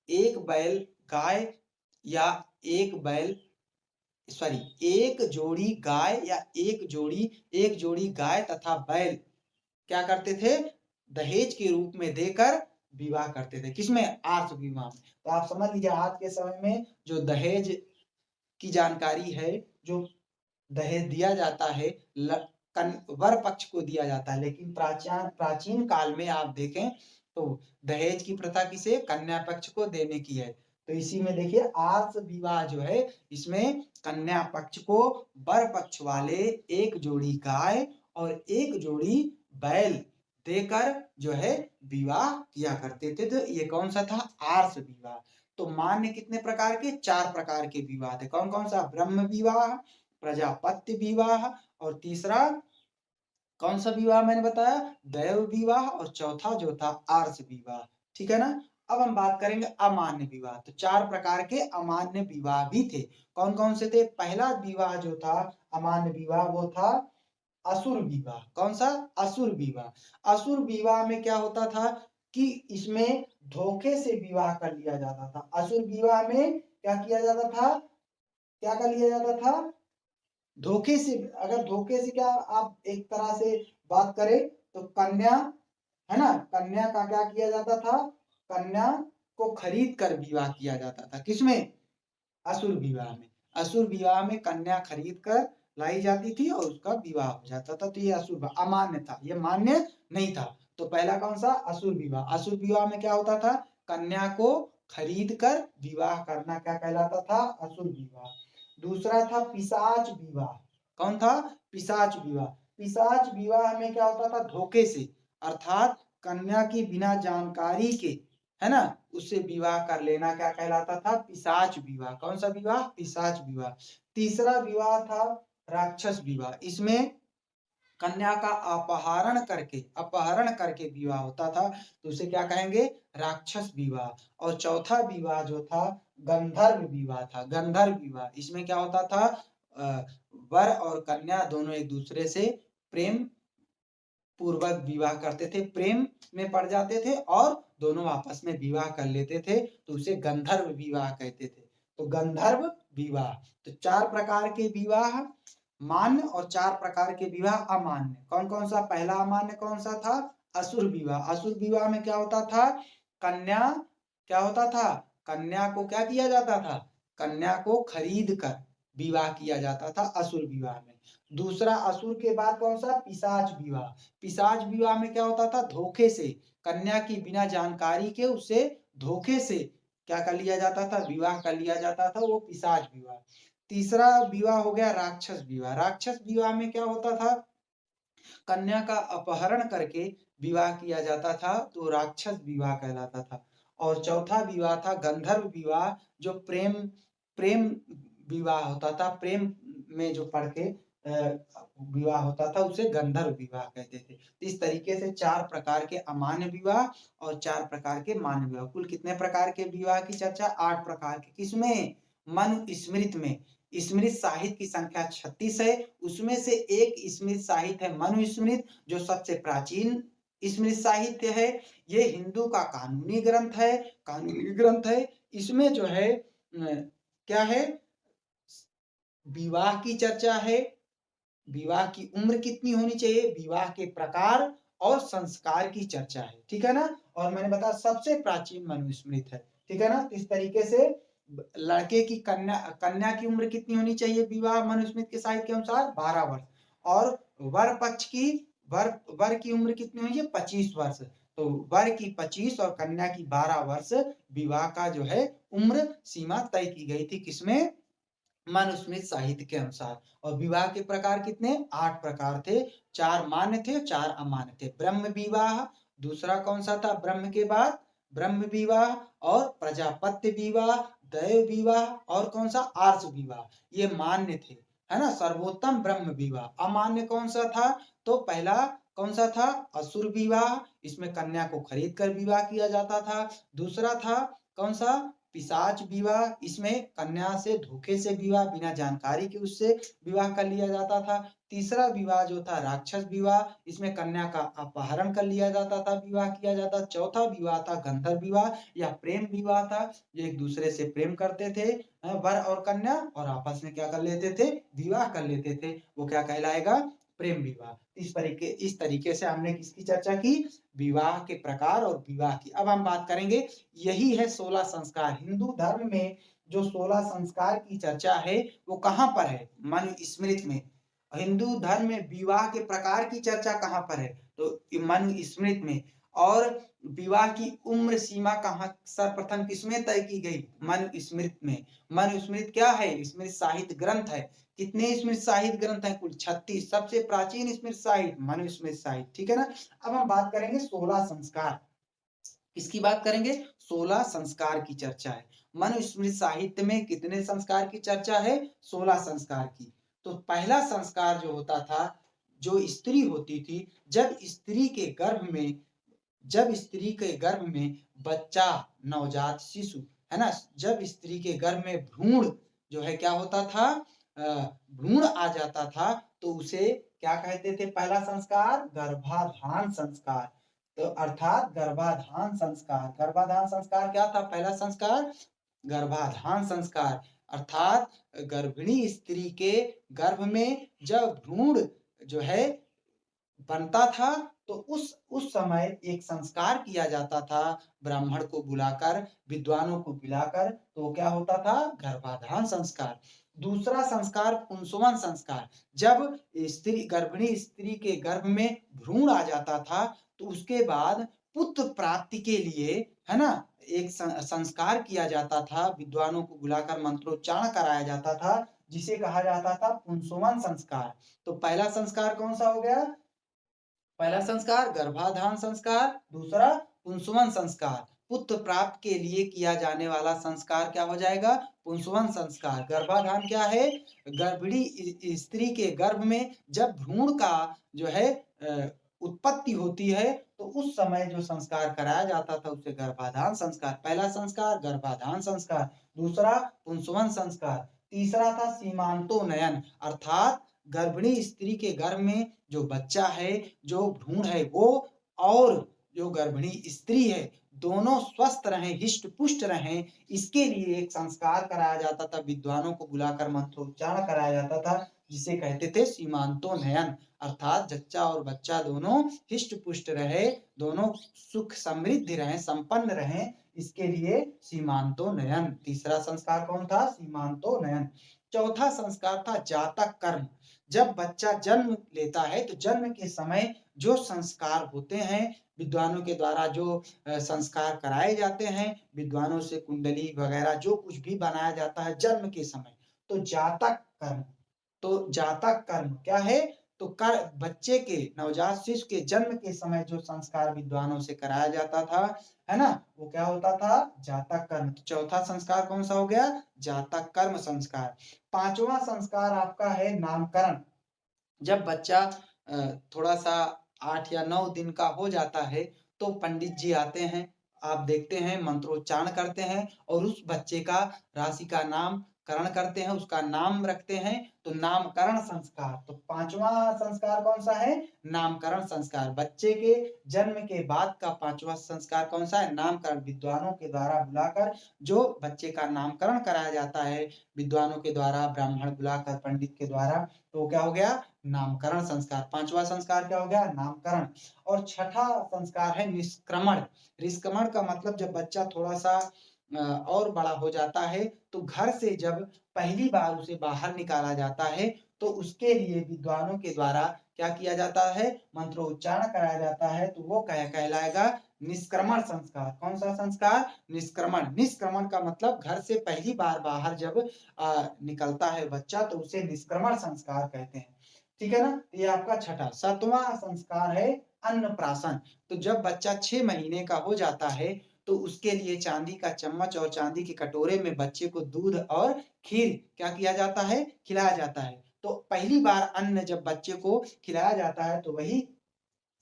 एक बैल गाय या एक जोड़ी गाय या एक जोड़ी गाय तथा बैल क्या करते थे? दहेज के रूप में देकर विवाह करते थे। किसमें? आर्ष विवाह में। तो आप समझ लीजिए आज के समय में जो दहेज की जानकारी है, जो दहेज दिया जाता है वर पक्ष को दिया जाता है, लेकिन प्राचीन काल में आप देखें तो दहेज की प्रथा किसे? कन्या पक्ष को देने की है। तो इसी में देखिए आर्ष विवाह जो है इसमें कन्या पक्ष को वर पक्ष वाले एक जोड़ी गाय और एक जोड़ी बैल देकर जो है विवाह किया करते थे। तो ये कौन सा था? आर्ष विवाह। तो मान्य कितने प्रकार के? 4 प्रकार के विवाह थे। कौन कौन सा? ब्रह्म विवाह, प्रजापत्य विवाह और तीसरा कौन सा विवाह मैंने बताया? दैव विवाह, और चौथा जो था आर्ष विवाह, ठीक है ना? अब हम बात करेंगे अमान्य विवाह। तो 4 प्रकार के अमान्य विवाह भी थे। कौन-कौन से थे? पहला विवाह जो था अमान्य विवाह वो था असुर विवाह। कौन सा? असुर विवाह। असुर विवाह में क्या होता था कि इसमें धोखे से विवाह कर लिया जाता था। असुर विवाह में क्या किया जाता था? क्या कर लिया जाता था? धोखे से। अगर धोखे से क्या आप एक तरह से बात करें तो कन्या, है ना? कन्या का क्या किया जाता था? कन्या को खरीद कर विवाह किया जाता था। किसमें? असुर विवाह में। असुर विवाह में कन्या खरीद कर लाई जाती थी और उसका विवाह हो जाता था। तो ये असुर विवाह अमान्य था, ये मान्य नहीं था। तो पहला कौन सा? असुर विवाह। असुर विवाह में क्या होता था? कन्या को खरीद कर विवाह करना क्या कहलाता था? असुर विवाह। दूसरा था पिशाच विवाह। कौन था? पिशाच विवाह। पिशाच विवाह में क्या होता था? धोखे से, अर्थात कन्या की बिना जानकारी के, है ना, उससे विवाह कर लेना क्या कहलाता था? पिशाच विवाह। कौन सा विवाह? पिशाच विवाह। तीसरा विवाह था राक्षस विवाह। इसमें कन्या का अपहरण करके विवाह होता था, तो उसे क्या कहेंगे? राक्षस विवाह। और चौथा विवाह जो था गंधर्व विवाह था। गंधर्व विवाह, इसमें क्या होता था? अ, वर और कन्या दोनों एक दूसरे से प्रेम पूर्वक विवाह करते थे, प्रेम में पड़ जाते थे और दोनों आपस में विवाह कर लेते थे, तो उसे गंधर्व विवाह कहते थे। तो गंधर्व विवाह। तो 4 प्रकार के विवाह मान्य और 4 प्रकार के विवाह अमान्य। कौन-कौन सा? पहला अमान्य कौन सा था? असुर विवाह। असुर विवाह में क्या होता था? कन्या क्या होता था? कन्या को क्या किया जाता था? कन्या को खरीद कर विवाह किया जाता था असुर विवाह में। दूसरा असुर के बाद कौन सा? पिशाच विवाह। पिशाच विवाह में क्या होता था? धोखे से, कन्या की बिना जानकारी के उससे धोखे से क्या कर लिया जाता था? विवाह कर लिया जाता था, वो पिशाच विवाह। तीसरा विवाह हो गया राक्षस विवाह। राक्षस विवाह में क्या होता था? कन्या का अपहरण करके विवाह किया जाता था, तो राक्षस विवाह कहलाता था। और चौथा विवाह था गंधर्व विवाह, जो प्रेम प्रेम विवाह होता था, प्रेम में जो पड़ के विवाह होता था, उसे गंधर्व विवाह कहते थे। इस तरीके से 4 प्रकार के अमान्य विवाह और 4 प्रकार के मान्य विवाह। कुल कितने प्रकार के विवाह की चर्चा? 8 प्रकार के। किसमें? मनुस्मृति में। स्मृत साहित्य की संख्या 36 है, उसमें से एक स्मृत साहित्य है मनुस्मृति, जो सबसे प्राचीन स्मृत साहित्य है। ये हिंदू का कानूनी ग्रंथ है। इसमें जो है क्या है? विवाह की चर्चा है, विवाह की उम्र कितनी होनी चाहिए, विवाह के प्रकार और संस्कार की चर्चा है, ठीक है ना? और मैंने बताया सबसे प्राचीन मनुस्मृति है, ठीक है ना? इस तरीके से लड़के की कन्या की उम्र कितनी होनी चाहिए विवाह मनुस्मृति के साहित्य के अनुसार? 12 वर्ष। और वर पक्ष की वर की उम्र कितनी होनी चाहिए? 25 वर्ष। तो वर की 25 और कन्या की 12 वर्ष विवाह का जो है उम्र सीमा तय की गई थी। किसमें? मनुस्मृति साहित्य के अनुसार। और विवाह के प्रकार कितने? 8 प्रकार थे। 4 मान्य थे, 4 अमान्य थे। ब्रह्म विवाह, दूसरा कौन सा था? ब्रह्म के बाद ब्रह्म विवाह और प्रजापत्य विवाह, दैव विवाह और कौन सा? आर्ष विवाह। ये मान्य थे, है ना? सर्वोत्तम ब्रह्म विवाह। अमान्य कौन सा था? तो पहला कौन सा था? असुर विवाह, इसमें कन्या को खरीद कर विवाह किया जाता था। दूसरा था कौन सा? पिशाच विवाह, इसमें कन्या से धोखे से विवाह, बिना जानकारी के उससे विवाह कर लिया जाता था। तीसरा विवाह जो था राक्षस विवाह, इसमें कन्या का अपहरण कर लिया जाता था, विवाह किया जाता। चौथा विवाह था गंधर्व विवाह या प्रेम विवाह था, जो एक दूसरे से प्रेम करते थे, वर और कन्या, और आपस में क्या कर लेते थे? विवाह कर लेते थे। वो क्या कहलाएगा? प्रेम विवाह। इस तरीके से हमने किसकी चर्चा की? विवाह के प्रकार और विवाह की। अब हम बात करेंगे, यही है 16 संस्कार। हिंदू धर्म में जो 16 संस्कार की चर्चा है वो कहाँ पर है? मनुस्मृति में। हिंदू धर्म में विवाह के प्रकार की चर्चा कहाँ पर है? तो मनुस्मृति में। और विवाह की उम्र सीमा कहाँ सर्वप्रथम किसमें तय की गई? मनुस्मृति में। मनुस्मृति क्या है? स्मृति साहित्य ग्रंथ है। कितने स्मृति साहित्य ग्रंथ हैं? कुल 36। सबसे प्राचीन स्मृति साहित्य मनुस्मृति साहित्य, ठीक है ना? अब हम बात करेंगे 16 संस्कार। किसकी बात करेंगे? 16 संस्कार की चर्चा है। मनुस्मृति साहित्य में कितने संस्कार की चर्चा है? 16 संस्कार की। तो पहला संस्कार जो होता था जो स्त्री होती थी, जब स्त्री के गर्भ में बच्चा, नवजात शिशु, है ना? जब स्त्री के गर्भ में भ्रूण जो है क्या होता था, भ्रूण आ जाता था, तो उसे क्या कहते थे? पहला संस्कार गर्भाधान संस्कार। तो अर्थात गर्भाधान संस्कार क्या था? पहला संस्कार गर्भाधान संस्कार, अर्थात गर्भिणी स्त्री के गर्भ में जब भ्रूण जो है बनता था, तो उस समय एक संस्कार किया जाता था, ब्राह्मण को बुलाकर, विद्वानों को बुलाकर, तो क्या होता था? गर्भाधान संस्कार। दूसरा संस्कार पुंसवन संस्कार। जब गर्भिणी स्त्री के गर्भ में भ्रूण आ जाता था, तो उसके बाद पुत्र प्राप्ति के लिए, है ना, एक संस्कार किया जाता था, विद्वानों को बुलाकर मंत्रोच्चारण कराया जाता था, जिसे कहा जाता था पुंसवन संस्कार। तो पहला संस्कार कौन सा हो गया? पहला संस्कार गर्भाधान संस्कार, दूसरा पुंसवन संस्कार। पुत्र प्राप्त के लिए किया जाने वाला संस्कार क्या हो जाएगा? पुंसवन संस्कार। गर्भाधान क्या है? गर्भिणी स्त्री के गर्भ में जब भ्रूण का जो है उत्पत्ति होती है, तो उस समय जो संस्कार कराया जाता था उसे गर्भाधान संस्कार। पहला संस्कार गर्भाधान संस्कार, दूसरा पुंसवन संस्कार, तीसरा था सीमांतोन्नयन, अर्थात गर्भिणी स्त्री के गर्भ में जो बच्चा है, जो भ्रूण है वो और जो गर्भिणी स्त्री है, दोनों स्वस्थ रहें, हिष्ट-पुष्ट रहें, इसके लिए एक संस्कार कराया जाता था, विद्वानों को बुलाकर मंत्रोच्चारण कराया जाता था, जिसे कहते थे सीमांतोन्नयन, अर्थात जच्चा और बच्चा दोनों हिष्ट-पुष्ट रहे, दोनों सुख समृद्धि रहें, संपन्न रहें, इसके लिए सीमांतोन्नयन। तीसरा संस्कार कौन था? सीमांतोन्नयन। चौथा संस्कार था जातक कर्म। जब बच्चा जन्म लेता है, तो जन्म के समय जो संस्कार होते हैं, विद्वानों के द्वारा जो संस्कार कराए जाते हैं, विद्वानों से कुंडली वगैरह जो कुछ भी बनाया जाता है जन्म के समय, तो जातक कर्म। तो जातक कर्म क्या है? तो बच्चे के, नवजात शिशु के जन्म के समय जो संस्कार विद्वानों से कराया जाता था, है ना? वो क्या होता था? जातक कर्म। तो चौथा संस्कार कौन सा हो गया? जातक कर्म संस्कार। पांचवा संस्कार आपका है नामकरण। जब बच्चा थोड़ा-सा 8 या 9 दिन का हो जाता है, तो पंडित जी आते हैं, आप देखते हैं मंत्रोच्चारण करते हैं और उस बच्चे का, राशि का नामकरण करते हैं, उसका नाम रखते हैं, तो नामकरण संस्कार। तो 5वां संस्कार कौन-सा है? नामकरण संस्कार। बच्चे के जन्म के बाद का 5वां संस्कार कौन-सा है? नामकरण। विद्वानों के द्वारा बुलाकर जो बच्चे का नामकरण कराया जाता है, विद्वानों के द्वारा, ब्राह्मण बुलाकर, पंडित के द्वारा, तो क्या हो गया? नामकरण संस्कार। 5वां संस्कार क्या हो गया? नामकरण। और छठा संस्कार है निष्क्रमण। निष्क्रमण का मतलब जब बच्चा थोड़ा-सा और बड़ा हो जाता है, तो घर से जब पहली बार उसे बाहर निकाला जाता है, तो उसके लिए विद्वानों के द्वारा क्या किया जाता है? मंत्रोच्चारण कराया जाता है, तो वो कहलाएगा निष्क्रमण संस्कार। कौन-सा संस्कार? निष्क्रमण। निष्क्रमण का मतलब घर से पहली बार बाहर जब निकलता है बच्चा, तो उसे निष्क्रमण संस्कार कहते हैं। ठीक है ना? ये आपका छठा। 7वां संस्कार है अन्नप्राशन। तो जब बच्चा 6 महीने का हो जाता है, तो उसके लिए चांदी का चम्मच और चांदी के कटोरे में बच्चे को दूध और खीर क्या किया जाता है? खिलाया जाता है। तो पहली बार अन्न जब बच्चे को खिलाया जाता है, तो वही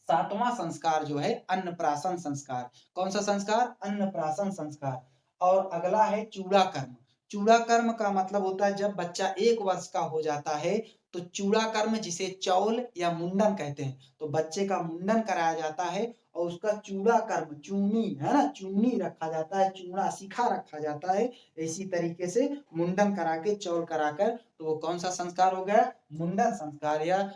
7वां संस्कार जो है अन्नप्राशन संस्कार। कौन-सा संस्कार? अन्नप्राशन संस्कार। और अगला है चूड़ा कर्म। चूड़ा कर्म का मतलब होता है जब बच्चा 1 वर्ष का हो जाता है, तो चूड़ा कर्म, जिसे चौल या मुंडन कहते हैं, तो बच्चे का मुंडन कराया जाता है और उसका चूड़ा कर्म, चूनी, है ना? चूनी रखा जाता है, चूड़ा सीखा रखा जाता है। इसी तरीके से मुंडन करा के, चौल कराकर, तो वो कौन-सा संस्कार हो गया? मुंडन संस्कार, या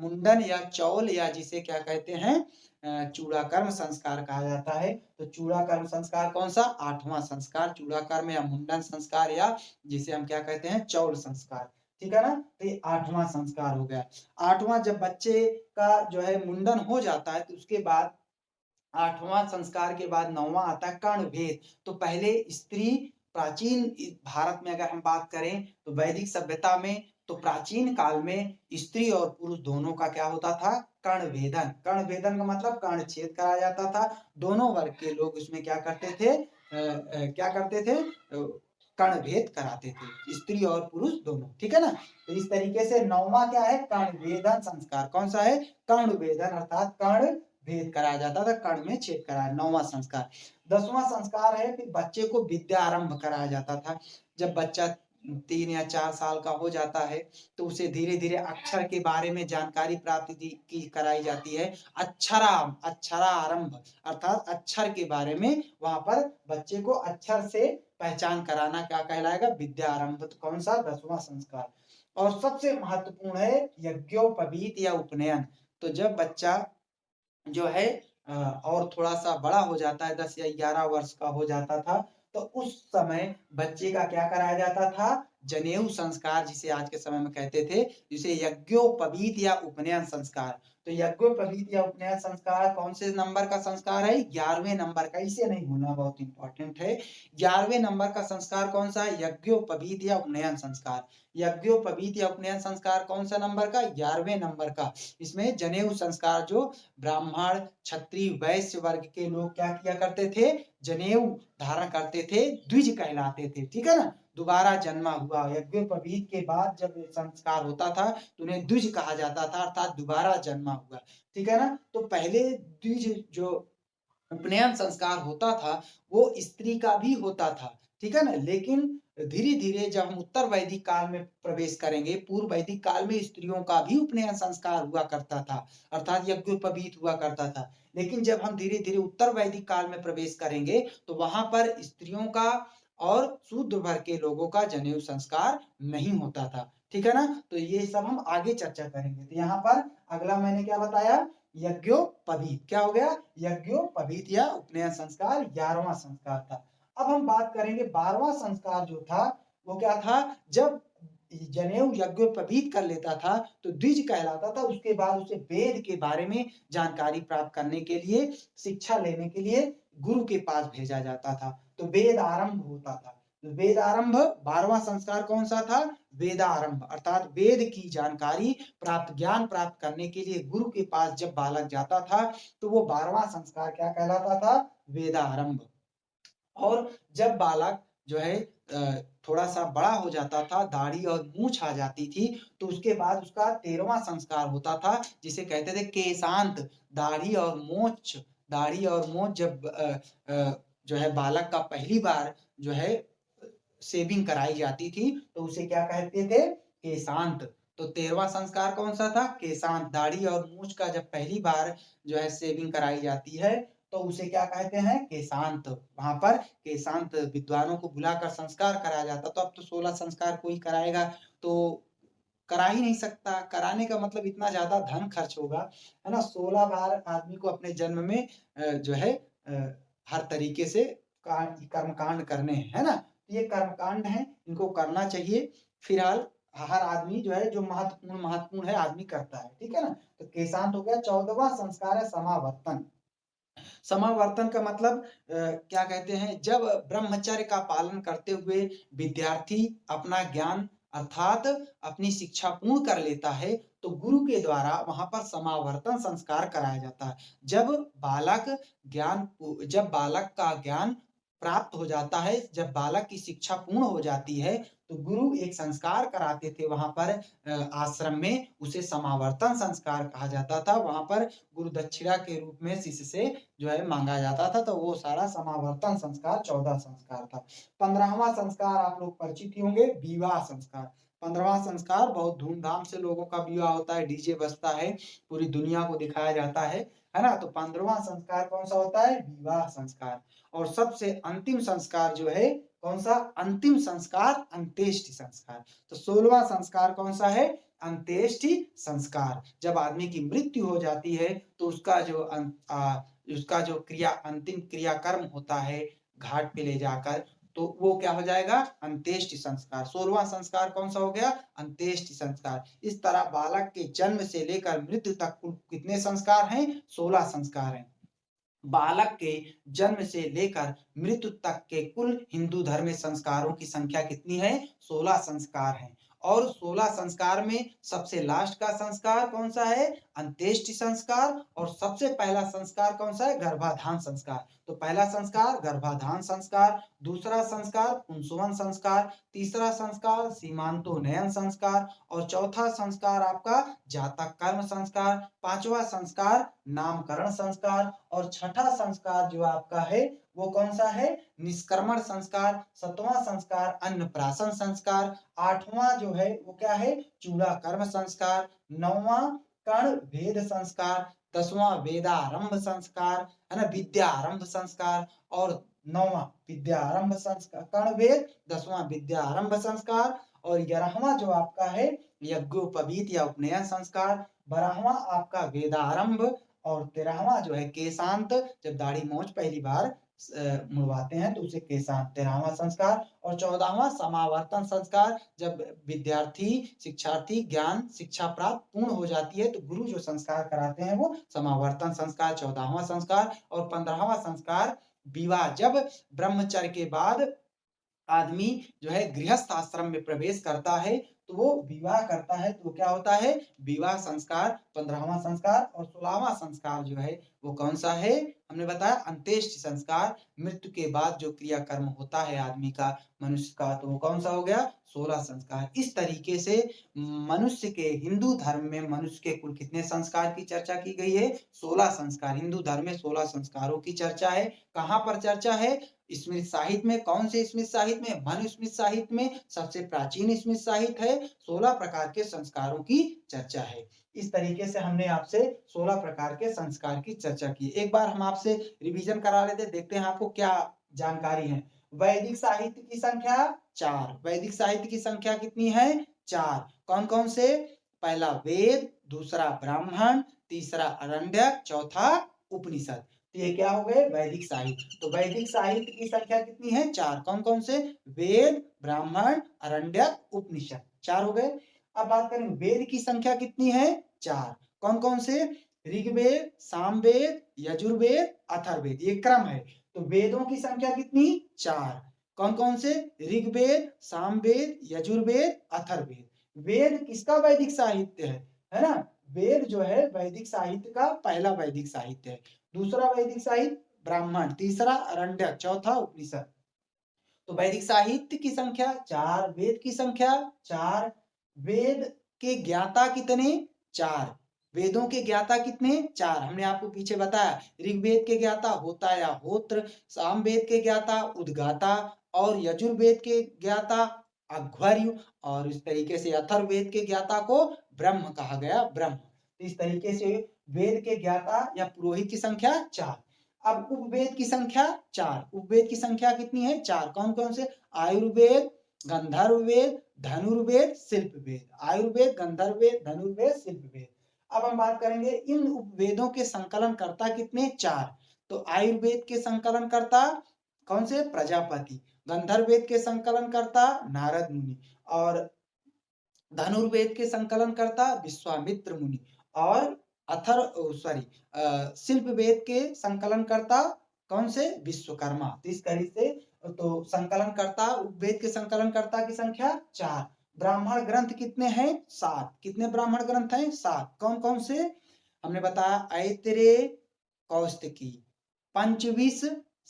मुंडन या चौल, या जिसे क्या कहते हैं, चूड़ा कर्म संस्कार कहा जाता है। तो चूड़ा कर्म संस्कार कौन-सा? 8वां संस्कार चूड़ा कर्म या मुंडन संस्कार, या जिसे हम क्या कहते हैं? चौल संस्कार। ठीक है ना? तो ये 8वां संस्कार हो गया। 8वां, जब बच्चे का जो है मुंडन हो जाता है, तो उसके बाद 8वां संस्कार के बाद 9वां आता है कर्णभेद। तो पहले स्त्री, प्राचीन भारत में अगर हम बात करें, तो वैदिक सभ्यता में, तो प्राचीन काल में स्त्री और पुरुष दोनों का क्या होता था? कर्णभेदन। कर्णभेदन का मतलब कर्णछेद कराया जाता था। दोनों वर्ग के लोग उसमें क्या करते थे? क्या करते थे? कर्णभेद कराते थे, स्त्री और पुरुष दोनों, ठीक है ना। तो इस तरीके से 9वां क्या है, कर्णवेधन संस्कार। कौन सा है, कर्णवेधन, अर्थात कर्ण भेद कराया जाता था, कर्ण में छेद कराया, 9वां संस्कार। 10वां संस्कार है फिर बच्चे को विद्या आरंभ कराया जाता था। जब बच्चा 3 या 4 साल का हो जाता है तो उसे धीरे धीरे अक्षर के बारे में जानकारी प्राप्त की कराई जाती है। अक्षरारंभ अर्थात अक्षर के बारे में वहां पर बच्चे को अक्षर से पहचान कराना क्या कहलाएगा, विद्या आरंभ। तो कौन सा, 10वां संस्कार। और सबसे महत्वपूर्ण है यज्ञोपवीत या उपनयन। तो जब बच्चा जो है और थोड़ा सा बड़ा हो जाता है, 10 या 11 वर्ष का हो जाता था, तो उस समय बच्चे का क्या कराया जाता था, जनेऊ संस्कार, जिसे आज के समय में कहते थे, जिसे यज्ञोपवीत या उपनयन संस्कार। तो यज्ञोपवीत या उपनयन संस्कार कौन से नंबर का संस्कार है, 11वें नंबर का, इसे नहीं भूलना, बहुत इंपॉर्टेंट है। 11वें नंबर का संस्कार कौन सा है, यज्ञोपवीत या उपनयन संस्कार। यज्ञोपवीत या उपनयन संस्कार कौन सा नंबर का, 11वें नंबर का। इसमें जनेऊ संस्कार, जो ब्राह्मण क्षत्रिय वैश्य वर्ग के लोग क्या किया करते थे, जनेऊ धारण करते थे, द्विज कहलाते थे, ठीक है ना। दोबारा जन्मा हुआ, यज्ञोपवीत के बाद जब संस्कार होता था तो उन्हें द्विज कहा जाता था, अर्थात दोबारा जन्मा हुआ, ठीक है ना। तो पहले द्विज जो उपनयन संस्कार होता था वो स्त्री का भी होता था, ठीक है ना। लेकिन धीरे धीरे जब हम उत्तर वैदिक काल में प्रवेश करेंगे, पूर्व वैदिक काल में स्त्रियों का भी उपनयन संस्कार हुआ करता था, अर्थात यज्ञोपवीत हुआ करता था। लेकिन जब हम धीरे धीरे उत्तर वैदिक काल में प्रवेश करेंगे तो वहां पर स्त्रियों का और शूद्र वर्ग के लोगों का जनेऊ संस्कार नहीं होता था, ठीक है ना। तो ये सब हम आगे चर्चा करेंगे। तो यहाँ पर अगला मैंने क्या बताया, यज्ञोपवीत, क्या हो गया, यज्ञोपवीत या उपनयन संस्कार 11वां संस्कार था। अब हम बात करेंगे 12वां संस्कार जो था, वो क्या था, जब जनेऊ यज्ञोपवीत कर लेता था तो द्विज कहलाता था। उसके बाद उसे वेद के बारे में जानकारी प्राप्त करने के लिए, शिक्षा लेने के लिए गुरु के पास भेजा जाता था, तो वेद आरंभ होता था। तो वेद आरंभ 12वां संस्कार कौन सा था, वेदारंभ, अर्थात वेद की जानकारी प्राप्त, ज्ञान प्राप्त करने के लिए गुरु के पास जब बालक जाता था तो वो 12वां संस्कार क्या कहलाता था, वेदारंभ। और जब बालक जो है थोड़ा सा बड़ा हो जाता था, दाढ़ी और मूछ आ जाती थी, तो उसके बाद उसका 13वां संस्कार होता था, जिसे कहते थे केशांत। दाढ़ी और मोछ जब जो है बालक का पहली बार जो है शेविंग कराई जाती थी तो उसे क्या कहते थे, केशांत। तो 13वां संस्कार कौन सा था, केशांत। दाढ़ी और मूछ का जब पहली बार जो है शेविंग कराई जाती है तो उसे क्या कहते हैं, केशांत। वहां पर केशांत विद्वानों को बुलाकर संस्कार कराया जाता। तो अब तो 16 संस्कार कोई कराएगा तो करा ही नहीं सकता, कराने का मतलब इतना ज्यादा धन खर्च होगा, है ना। 16 बार आदमी को अपने जन्म में जो है हर तरीके से कर्मकांड करने हैं, है ना। ये कर्मकांड है, इनको करना चाहिए। फिलहाल हर आदमी जो है, जो महत्वपूर्ण है आदमी करता है, ठीक है ना। तो केशांत हो गया। 14वां संस्कार है समावर्तन। समावर्तन का मतलब क्या कहते हैं, जब ब्रह्मचर्य का पालन करते हुए विद्यार्थी अपना ज्ञान अर्थात अपनी शिक्षा पूर्ण कर लेता है तो गुरु के द्वारा वहां पर समावर्तन संस्कार कराया जाता है। जब बालक का ज्ञान प्राप्त हो जाता है, जब बालक की शिक्षा पूर्ण हो जाती है तो गुरु एक संस्कार कराते थे वहां पर आश्रम में, उसे समावर्तन संस्कार कहा जाता था। वहां पर गुरु दक्षिणा के रूप में शिष्य से जो है मांगा जाता था, तो वो सारा समावर्तन संस्कार 14 संस्कार था। 15वां संस्कार आप लोग परिचित ही होंगे, विवाह संस्कार। 15वां संस्कार बहुत धूमधाम से लोगों का विवाह होता है, डीजे बजता है, पूरी दुनिया को दिखाया जाता है ना। तो 15वां संस्कार कौन सा होता है, विवाह संस्कार। और सबसे अंतिम संस्कार जो है कौन सा, अंतिम संस्कार अंत्येष्टि संस्कार। तो 16वां संस्कार कौन सा है, अंत्येष्टि संस्कार। जब आदमी की मृत्यु हो जाती है तो उसका जो अंतिम क्रियाकर्म होता है घाट पे ले जाकर, तो वो क्या हो जाएगा, अंत्येष्टि संस्कार। 16वां संस्कार कौन सा हो गया, अंत्येष्टि संस्कार। इस तरह बालक के जन्म से लेकर मृत्यु तक कुल कितने संस्कार हैं, 16 संस्कार हैं। बालक के जन्म से लेकर मृत्यु तक के कुल हिंदू धर्म में संस्कारों की संख्या कितनी है, 16 संस्कार हैं। और 16 संस्कार में सबसे लास्ट का संस्कार कौन सा है? अंत्येष्टि संस्कार। और सबसे पहला संस्कार कौन सा है? गर्भाधान संस्कार। तो पहला संस्कार गर्भाधान संस्कार, दूसरा संस्कार पुंसवन संस्कार, तीसरा संस्कार सीमांतोन्नयन संस्कार और चौथा संस्कार आपका जातक कर्म संस्कार, पांचवा संस्कार नामकरण संस्कार और छठा संस्कार जो आपका है वो कौन सा है? निष्क्रमण संस्कार। सातवां संस्कार अन्नप्राशन संस्कार। आठवां जो है वो क्या है? चूड़ा कर्म संस्कार। नौवां कर्ण भेद संस्कार। 10वां वेदारंभ संस्कार, है ना, विद्यारंभ संस्कार। और नौवां विद्यारंभ संस्कार कर्ण वेद, 10वां विद्यारंभ संस्कार और 11वां जो आपका है यज्ञोपवीत या उपनयन संस्कार। 12वां आपका वेदारंभ और 13वां जो है केशांत, जब दाढ़ी मूंछ पहली बार मुड़वाते हैं तो उसे केशांत 13वां संस्कार। और 14वां समावर्तन संस्कार, जब विद्यार्थी शिक्षार्थी ज्ञान शिक्षा प्राप्त पूर्ण हो जाती है तो गुरु जो संस्कार कराते हैं वो समावर्तन संस्कार 14वां संस्कार। और 15वां संस्कार विवाह, जब ब्रह्मचर्य के बाद आदमी जो है गृहस्थ आश्रम में प्रवेश करता है तो वो विवाह करता है तो क्या होता है? विवाह संस्कार 15वां संस्कार। और 16वां संस्कार जो है वो कौन सा है? हमने बताया अंत्येष्टि संस्कार, मृत्यु के बाद जो क्रियाकर्म होता है आदमी का, मनुष्य का, तो वो कौन सा हो गया? 16 संस्कार। इस तरीके से मनुष्य के हिंदू धर्म में मनुष्य के कुल कितने संस्कार की चर्चा की गई है? 16 संस्कार। हिंदू धर्म में 16 संस्कारों की चर्चा है। कहाँ पर चर्चा है? स्मृत साहित्य में। कौन से स्मृत साहित्य में? मनुस्मृत साहित्य में। सबसे प्राचीन स्मृत साहित्य है। 16 प्रकार के संस्कारों की चर्चा है। इस तरीके से हमने आपसे 16 प्रकार के संस्कार की चर्चा की। एक बार हम आपसे रिवीजन करा लेते, देखते हैं आपको क्या जानकारी है। वैदिक साहित्य की संख्या 4। वैदिक साहित्य की संख्या कितनी है? 4। कौन कौन से? पहला वेद, दूसरा ब्राह्मण, तीसरा आरण्यक, चौथा उपनिषद। तो ये क्या हो गए? वैदिक साहित्य। तो वैदिक साहित्य की संख्या कितनी है? 4। कौन कौन से? वेद, ब्राह्मण, आरण्यक, उपनिषद, 4 हो गए। अब बात करें वेद की संख्या कितनी है? 4। कौन कौन से? ऋग्वेद, सामवेद, यजुर्वेद, अथर्ववेद, ये क्रम है। तो वेदों की संख्या कितनी? 4। कौन कौन से? ऋग्वेद, सामवेद, यजुर्वेद, अथर्ववेद। वेद किसका वैदिक साहित्य है ना? वेद जो है वैदिक साहित्य का पहला वैदिक साहित्य है। दूसरा वैदिक साहित्य ब्राह्मण, तीसरा आरण्यक, चौथा उपनिषद। तो वैदिक साहित्य की संख्या 4, वेद की संख्या 4, वेद के ज्ञाता कितने? 4। वेदों के ज्ञाता कितने? 4। हमने आपको पीछे बताया। ऋग्वेद के ज्ञाता होता या होत्र, सामवेद के ज्ञाता उद्गाता और यजुर्वेद के ज्ञाता अध्वर्यु और इस तरीके से अथर्ववेद के ज्ञाता को ब्रह्म कहा गया, ब्रह्म। इस तरीके से वेद के ज्ञाता या पुरोहित की संख्या 4। अब उपवेद की संख्या 4। उपवेद की संख्या कितनी है? 4। कौन कौन से? आयुर्वेद, गंधर्ववेद, धनुर्वेद, शिल्पवेद। आयुर्वेद, गंधर्ववेद, धनुर्वेद, शिल्पवेद। अब हम बात करेंगे इन उपवेदों के संकलनकर्ता कितने? 4। तो आयुर्वेद के संकलनकर्ता कौन से? प्रजापति। गंधर्ववेद के संकलनकर्ता नारद मुनि और धनुर्वेद के संकलनकर्ता विश्वामित्र मुनि और शिल्प वेद के संकलनकर्ता कौन से? विश्वकर्मा। तो इस तरीके से तो संकलनकर्ता वेद के संकलनकर्ता की संख्या 4। ब्राह्मण ग्रंथ कितने हैं? 7। कितने ब्राह्मण ग्रंथ हैं? 7। कौन कौन से? हमने बताया ऐतरेय, कौस्तिकी, पंचविश,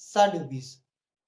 षड्विश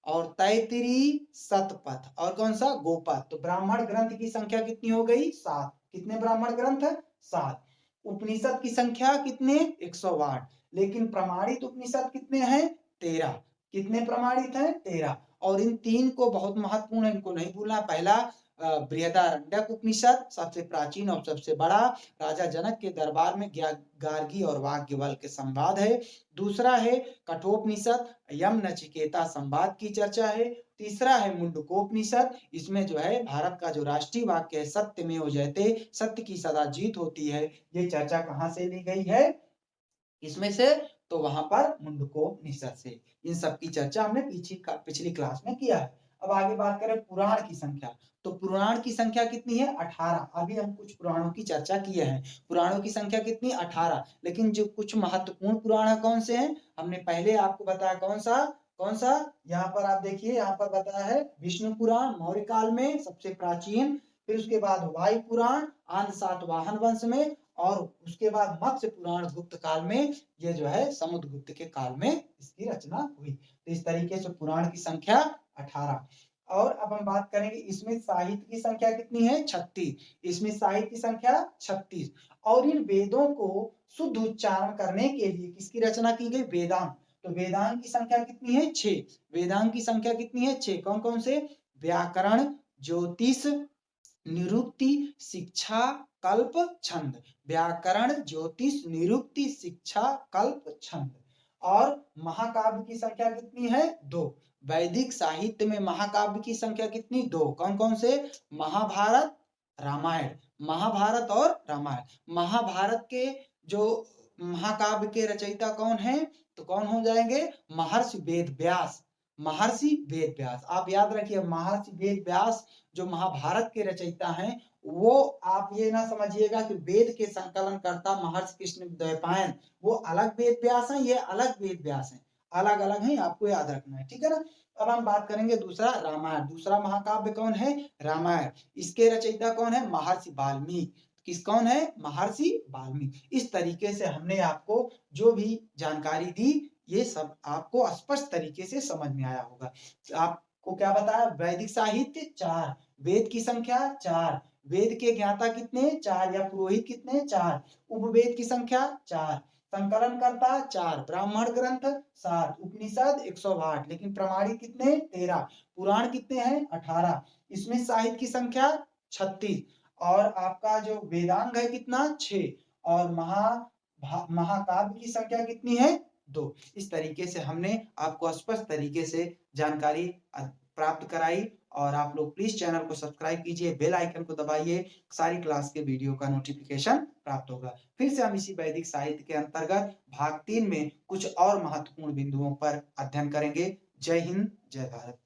और तैतरी, शतपथ और कौन सा? गोपथ। तो ब्राह्मण ग्रंथ की संख्या कितनी हो गई? 7। कितने ब्राह्मण ग्रंथ? 7। उपनिषद की संख्या कितने? 108। लेकिन प्रमाणित उपनिषद कितने हैं? 13। कितने प्रमाणित हैं? 13। और इन 3 को बहुत महत्वपूर्ण है, इनको नहीं भूलना। पहला बृहदारण्यक उपनिषद सबसे प्राचीन और सबसे बड़ा, राजा जनक के दरबार में गार्गी और वाग्यवल के संवाद है। दूसरा है कठोपनिषद, यम नचिकेता संवाद की चर्चा है। तीसरा है मुंडकोपनिषद, इसमें जो है भारत का जो राष्ट्रीय वाक्य है सत्यमेव जयते, सत्य की सदा जीत होती है, ये चर्चा कहाँ से ली गई है? इसमें से तो वहां पर मुंडकोपनिषद से। इन सब की चर्चा हमने पिछली क्लास में किया है। अब आगे बात करें पुराण की संख्या। तो पुराण की संख्या कितनी है? 18। अभी हम कुछ पुराणों की चर्चा किए हैं। पुराणों की संख्या कितनी? 18। लेकिन जो कुछ महत्वपूर्ण पुराण कौन से हैं? हमने पहले आपको बताया। कौन सा? कौन सा? यहाँ पर आप देखिए, यहाँ पर बताया है विष्णु पुराण, मौर्य काल में सबसे प्राचीन। फिर उसके बाद वायु पुराण आंध्र सातवाहन वंश में, और उसके बाद मत्स्य पुराण गुप्त काल में, ये जो है समुद्रगुप्त के काल में इसकी रचना हुई। तो इस तरीके से पुराण की संख्या 18। और अब हम बात करेंगे इसमें साहित्य की संख्या कितनी है, 36। इसमें साहित्य की संख्या 36। और इन वेदों को शुद्ध उच्चारण करने के लिए किसकी रचना की गई, वेदांग। तो वेदांग की संख्या कितनी है, 6। वेदांग की संख्या कितनी है, 6। कौन कौन से, व्याकरण, ज्योतिष, निरुक्ति, शिक्षा, कल्प, छंद। व्याकरण, ज्योतिष, निरुक्ति, शिक्षा, कल्प, छंद। और महाकाव्य की संख्या कितनी है, 2। वैदिक साहित्य में महाकाव्य की संख्या कितनी, 2। कौन कौन से, महाभारत, रामायण। महाभारत और रामायण। महाभारत के जो महाकाव्य के रचयिता कौन है, तो कौन हो जाएंगे, महर्षि वेद व्यास। महर्षि वेद व्यास, आप याद रखिए, महर्षि वेद व्यास जो महाभारत के रचयिता हैं, वो आप ये ना समझिएगा कि वेद के संकलन करता महर्षि कृष्णद्वैपायन, वो अलग वेद व्यास हैं, ये अलग वेद व्यास हैं, अलग अलग हैं, आपको याद रखना है, ठीक है ना। अब हम बात करेंगे दूसरा, रामायण। दूसरा महाकाव्य कौन है, रामायण। इसके रचयिता कौन है, महर्षि वाल्मीकि। किस, कौन है, महर्षि वाल्मीकि। इस तरीके से हमने आपको जो भी जानकारी दी, ये सब आपको स्पष्ट तरीके से समझ में आया होगा। आपको क्या बताया, वैदिक साहित्य 4, वेद की संख्या 4, वेद के ज्ञाता कितने, 4, या पुरोहित कितने, 4, उपवेद की संख्या 4, संकलन करता 4, ब्राह्मण ग्रंथ 7, उपनिषद 108, लेकिन प्रमाणित कितने, 13, पुराण कितने हैं, 18, इसमें साहित्य की संख्या 36, और आपका जो वेदांग है कितना, 6, और महाकाव्य की संख्या कितनी है, 2। इस तरीके से हमने आपको स्पष्ट तरीके से जानकारी प्राप्त कराई। और आप लोग प्लीज चैनल को सब्सक्राइब कीजिए, बेल आइकन को दबाइए, सारी क्लास के वीडियो का नोटिफिकेशन प्राप्त होगा। फिर से हम इसी वैदिक साहित्य के अंतर्गत भाग 3 में कुछ और महत्वपूर्ण बिंदुओं पर अध्ययन करेंगे। जय हिंद, जय भारत।